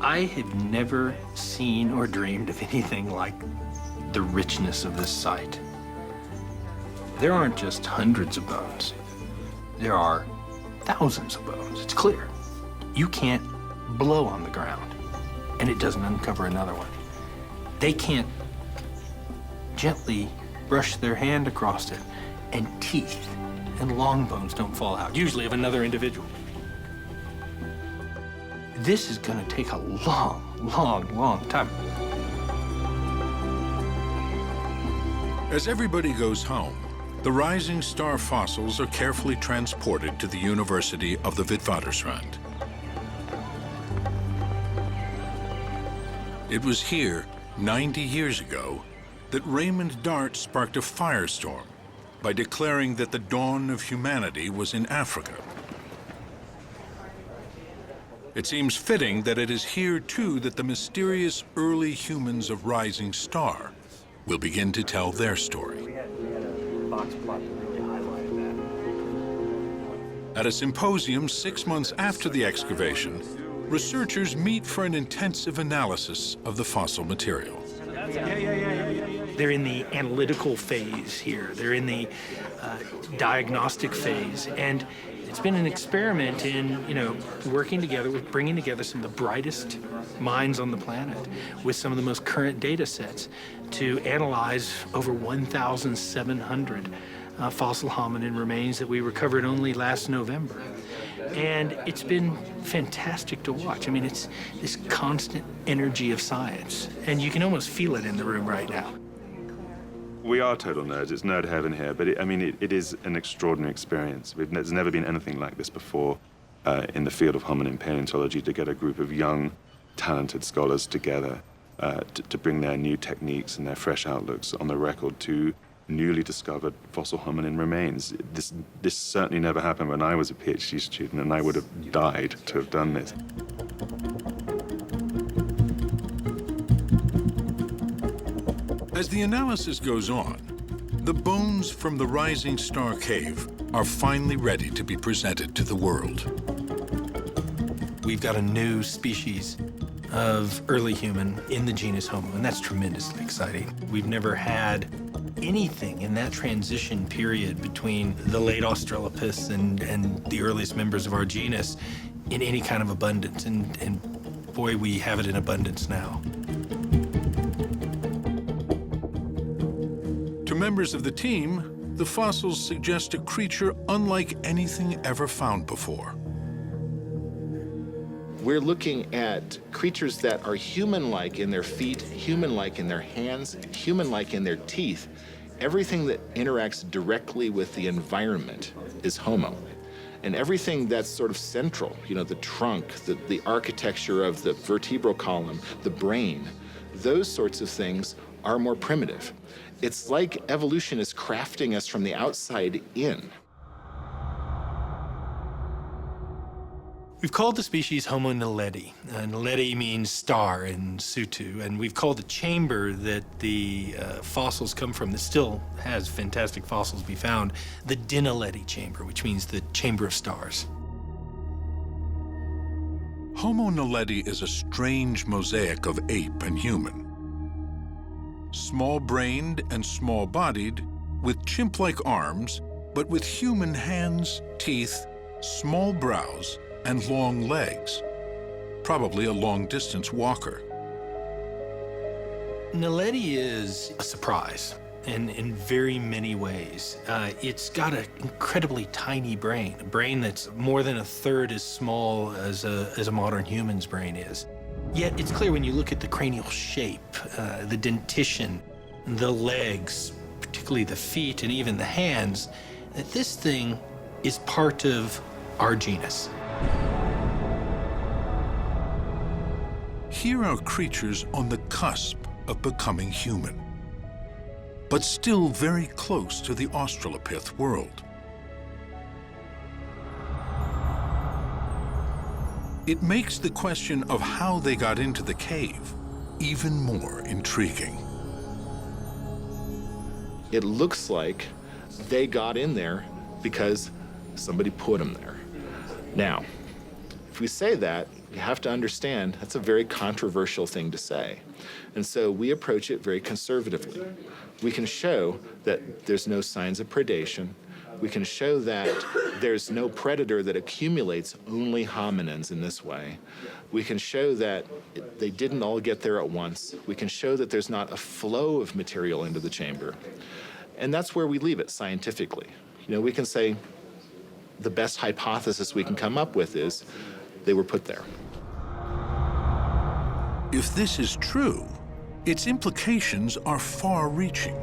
I have never seen or dreamed of anything like the richness of this site. There aren't just hundreds of bones. There are thousands of bones. It's clear. You can't blow on the ground and it doesn't uncover another one. They can't gently brush their hand across it and teeth and long bones don't fall out, usually of another individual. This is gonna take a long, long, long time. As everybody goes home, the Rising Star fossils are carefully transported to the University of the Witwatersrand. It was here, 90 years ago, that Raymond Dart sparked a firestorm by declaring that the dawn of humanity was in Africa. It seems fitting that it is here, too, that the mysterious early humans of Rising Star will begin to tell their story. At a symposium 6 months after the excavation, researchers meet for an intensive analysis of the fossil material. They're in the analytical phase here. They're in the diagnostic phase. And it's been an experiment in, working together with bringing together some of the brightest minds on the planet with some of the most current data sets to analyze over 1,700 fossil hominin remains that we recovered only last November. And it's been fantastic to watch. I mean, it's this constant energy of science, and you can almost feel it in the room right now. We are total nerds. It's nerd heaven here, but it is an extraordinary experience. There's never been anything like this before in the field of hominin paleontology, to get a group of young, talented scholars together to bring their new techniques and their fresh outlooks on the record to newly discovered fossil hominin remains. This certainly never happened when I was a PhD student, and I would have died to have done this. As the analysis goes on, the bones from the Rising Star Cave are finally ready to be presented to the world. We've got a new species of early human in the genus Homo, and that's tremendously exciting. We've never had anything in that transition period between the late Australopiths and the earliest members of our genus in any kind of abundance, and boy, we have it in abundance now. To members of the team, the fossils suggest a creature unlike anything ever found before. We're looking at creatures that are human-like in their feet, human-like in their hands, human-like in their teeth. Everything that interacts directly with the environment is Homo. And everything that's sort of central, the trunk, the architecture of the vertebral column, the brain, those sorts of things are more primitive. It's like evolution is crafting us from the outside in. We've called the species Homo naledi. Naledi means star in Sutu, and we've called the chamber that the fossils come from, that still has fantastic fossils be found, the Dinaledi chamber, which means the chamber of stars. Homo naledi is a strange mosaic of ape and human. small-brained and small-bodied, with chimp-like arms, but with human hands, teeth, small brows, and long legs. Probably a long-distance walker. Naledi is a surprise in very many ways. It's got an incredibly tiny brain, a brain that's more than a third as small as a modern human's brain is. Yet it's clear when you look at the cranial shape, the dentition, the legs, particularly the feet and even the hands, that this thing is part of our genus. Here are creatures on the cusp of becoming human, but still very close to the Australopith world. It makes the question of how they got into the cave even more intriguing. It looks like they got in there because somebody put them there. Now, if we say that, you have to understand that's a very controversial thing to say. And so we approach it very conservatively. We can show that there's no signs of predation. We can show that there's no predator that accumulates only hominins in this way. We can show that they didn't all get there at once. We can show that there's not a flow of material into the chamber. And that's where we leave it scientifically. You know, we can say the best hypothesis we can come up with is they were put there. If this is true, its implications are far-reaching.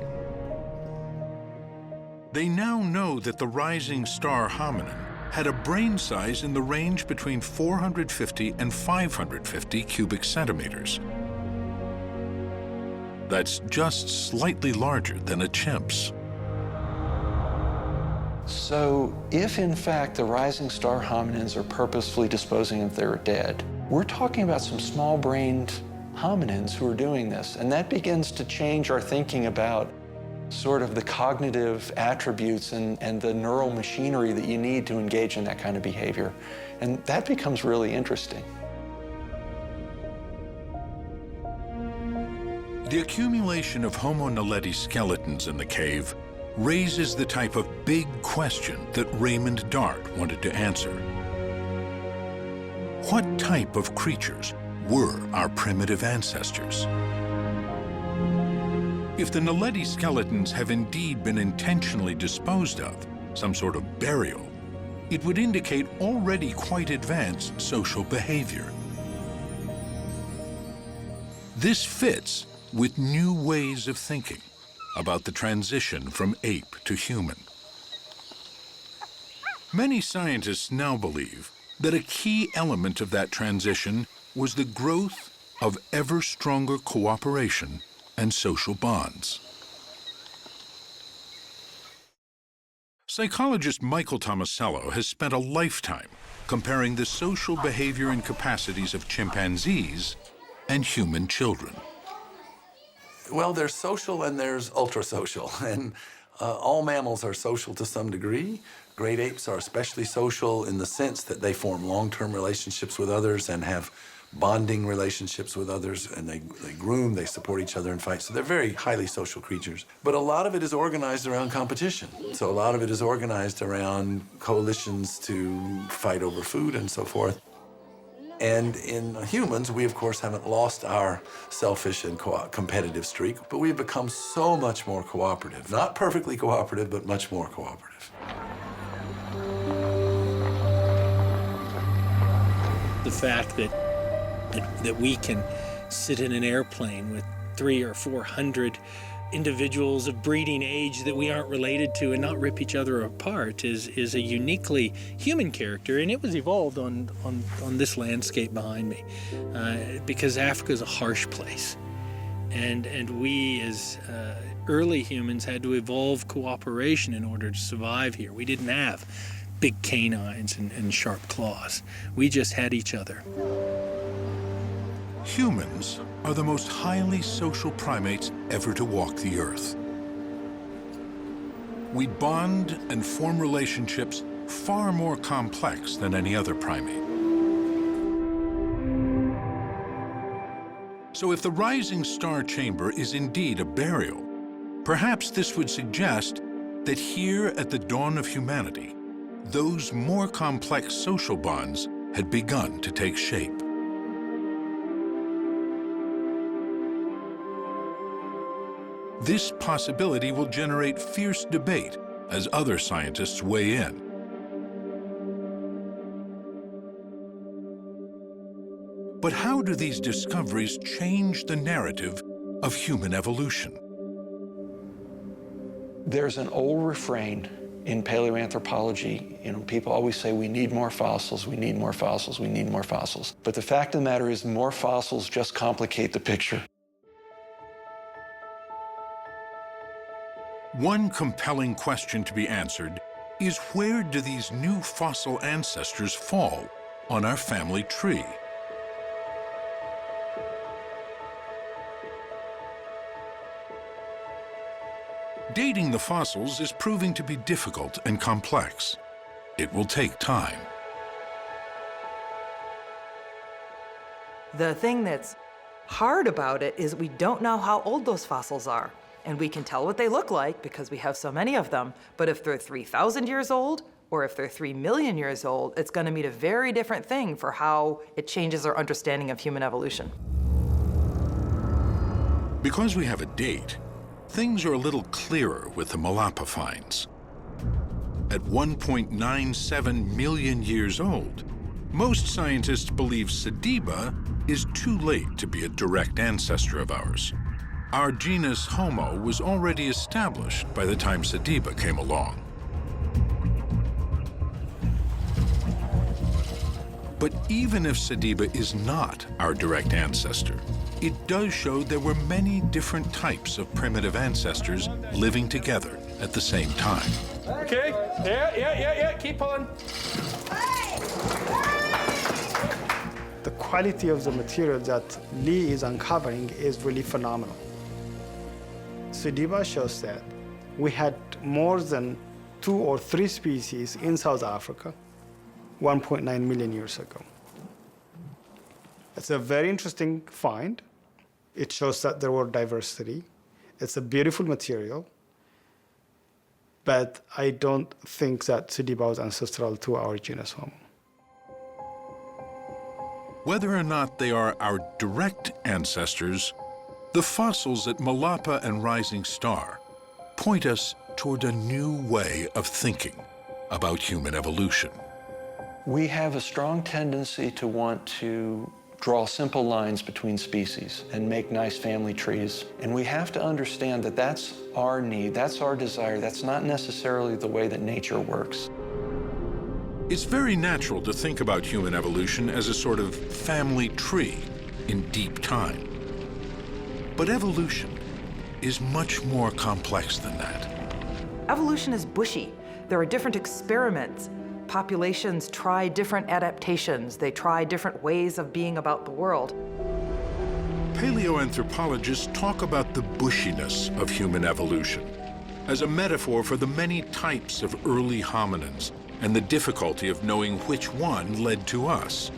They now know that the rising star hominin had a brain size in the range between 450 and 550 cubic centimeters. That's just slightly larger than a chimp's. So if in fact the rising star hominins are purposefully disposing of their dead, we're talking about some small-brained hominins who are doing this, and that begins to change our thinking about sort of the cognitive attributes and the neural machinery that you need to engage in that kind of behavior. And that becomes really interesting. The accumulation of Homo naledi skeletons in the cave raises the type of big question that Raymond Dart wanted to answer. What type of creatures were our primitive ancestors? If the naledi skeletons have indeed been intentionally disposed of, some sort of burial, it would indicate already quite advanced social behavior. This fits with new ways of thinking about the transition from ape to human. Many scientists now believe that a key element of that transition was the growth of ever stronger cooperation and social bonds. Psychologist Michael Tomasello has spent a lifetime comparing the social behavior and capacities of chimpanzees and human children. Well, there's social and there's ultra-social, and all mammals are social to some degree. Great apes are especially social in the sense that they form long-term relationships with others and have bonding relationships with others, and they groom, they support each other in fights. So they're very highly social creatures. But a lot of it is organized around competition. So a lot of it is organized around coalitions to fight over food and so forth. And in humans, we of course haven't lost our selfish and competitive streak, but we've become so much more cooperative. Not perfectly cooperative, but much more cooperative. The fact that we can sit in an airplane with 300 or 400 individuals of breeding age that we aren't related to and not rip each other apart is a uniquely human character, and it was evolved on this landscape behind me, because Africa is a harsh place, and we as early humans had to evolve cooperation in order to survive here. We didn't have big canines and sharp claws. We just had each other. Humans are the most highly social primates ever to walk the earth. We bond and form relationships far more complex than any other primate. So if the rising star chamber is indeed a burial, perhaps this would suggest that here at the dawn of humanity, those more complex social bonds had begun to take shape. This possibility will generate fierce debate as other scientists weigh in. But how do these discoveries change the narrative of human evolution? There's an old refrain in paleoanthropology. People always say, we need more fossils, we need more fossils, we need more fossils. But the fact of the matter is, more fossils just complicate the picture. One compelling question to be answered is, where do these new fossil ancestors fall on our family tree? Dating the fossils is proving to be difficult and complex. It will take time. The thing that's hard about it is we don't know how old those fossils are. And we can tell what they look like because we have so many of them. But if they're 3,000 years old, or if they're 3 million years old, it's going to mean a very different thing for how it changes our understanding of human evolution. Because we have a date, things are a little clearer with the Malapa finds. At 1.97 million years old, most scientists believe Sediba is too late to be a direct ancestor of ours. Our genus Homo was already established by the time Sediba came along. But even if Sediba is not our direct ancestor, it does show there were many different types of primitive ancestors living together at the same time. Okay, yeah, keep on. The quality of the material that Lee is uncovering is really phenomenal. Sediba shows that we had more than 2 or 3 species in South Africa 1.9 million years ago. It's a very interesting find. It shows that there were diversity. It's a beautiful material, but I don't think that Sediba was ancestral to our genus Homo. Whether or not they are our direct ancestors, the fossils at Malapa and Rising Star point us toward a new way of thinking about human evolution. We have a strong tendency to want to draw simple lines between species and make nice family trees. And we have to understand that that's our need, that's our desire, that's not necessarily the way that nature works. It's very natural to think about human evolution as a sort of family tree in deep time. But evolution is much more complex than that. Evolution is bushy. There are different experiments. Populations try different adaptations. They try different ways of being about the world. Paleoanthropologists talk about the bushiness of human evolution as a metaphor for the many types of early hominins and the difficulty of knowing which one led to us.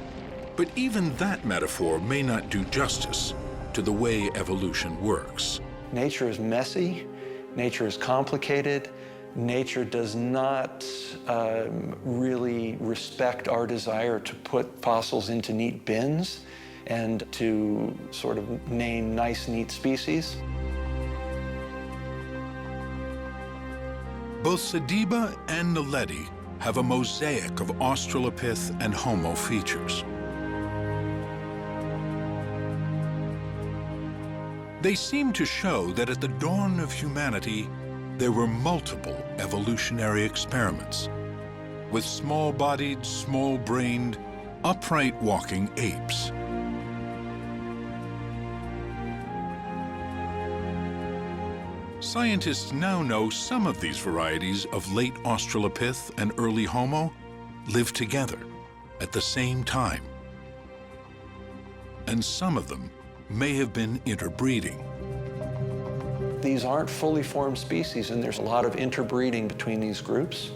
But even that metaphor may not do justice to the way evolution works. Nature is messy, nature is complicated, nature does not really respect our desire to put fossils into neat bins and to sort of name nice, neat species. Both Sediba and Naledi have a mosaic of Australopith and Homo features. They seem to show that at the dawn of humanity, there were multiple evolutionary experiments with small-bodied, small-brained, upright walking apes. Scientists now know some of these varieties of late Australopith and early Homo lived together at the same time. And some of them may have been interbreeding. These aren't fully formed species, and there's a lot of interbreeding between these groups.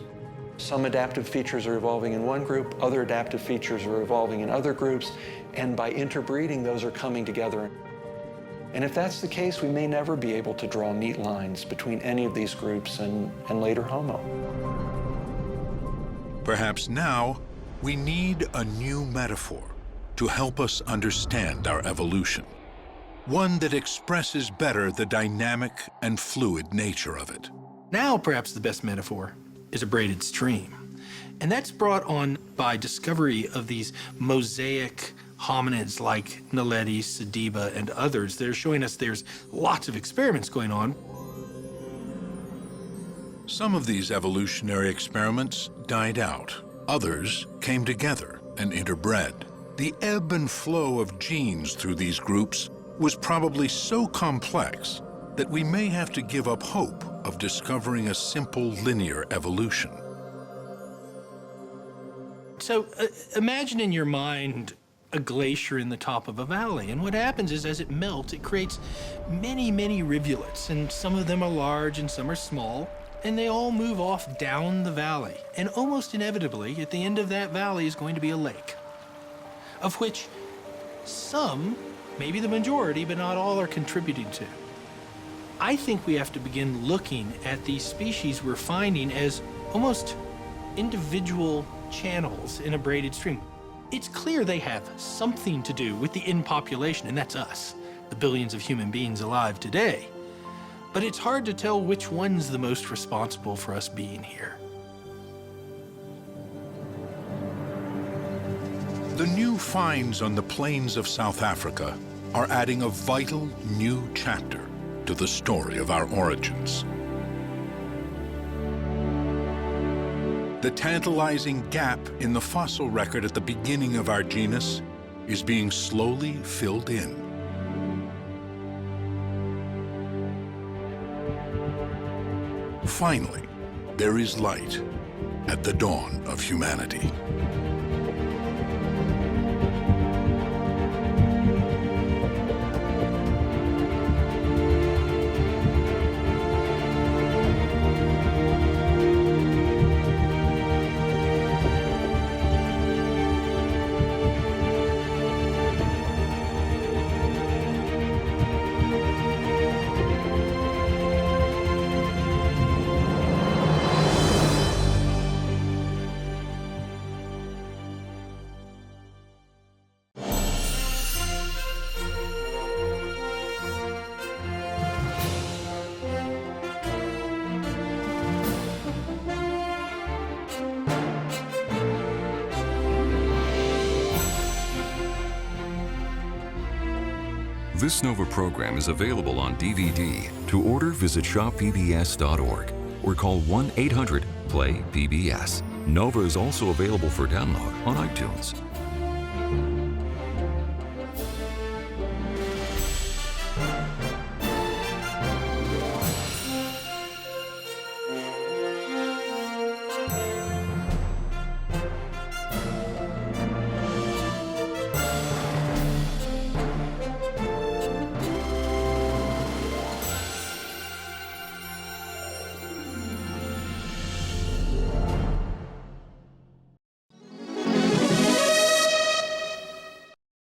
Some adaptive features are evolving in one group, other adaptive features are evolving in other groups, and by interbreeding, those are coming together. And if that's the case, we may never be able to draw neat lines between any of these groups and later Homo. Perhaps now we need a new metaphor to help us understand our evolution, one that expresses better the dynamic and fluid nature of it. Now, perhaps the best metaphor is a braided stream. And that's brought on by discovery of these mosaic hominids like Naledi, Sediba, and others. They're showing us there's lots of experiments going on. Some of these evolutionary experiments died out. Others came together and interbred. The ebb and flow of genes through these groups was probably so complex that we may have to give up hope of discovering a simple linear evolution. So imagine in your mind a glacier in the top of a valley, and what happens is as it melts, it creates many, many rivulets, and some of them are large and some are small, and they all move off down the valley. And almost inevitably, at the end of that valley is going to be a lake, of which some, maybe the majority, but not all, are contributing to. I think we have to begin looking at these species we're finding as almost individual channels in a braided stream. It's clear they have something to do with the end population, and that's us, the billions of human beings alive today. But it's hard to tell which one's the most responsible for us being here. The new finds on the plains of South Africa are adding a vital new chapter to the story of our origins. The tantalizing gap in the fossil record at the beginning of our genus is being slowly filled in. Finally, there is light at the dawn of humanity. This NOVA program is available on DVD. To order, visit shoppbs.org or call 1-800-PLAY-PBS. NOVA is also available for download on iTunes.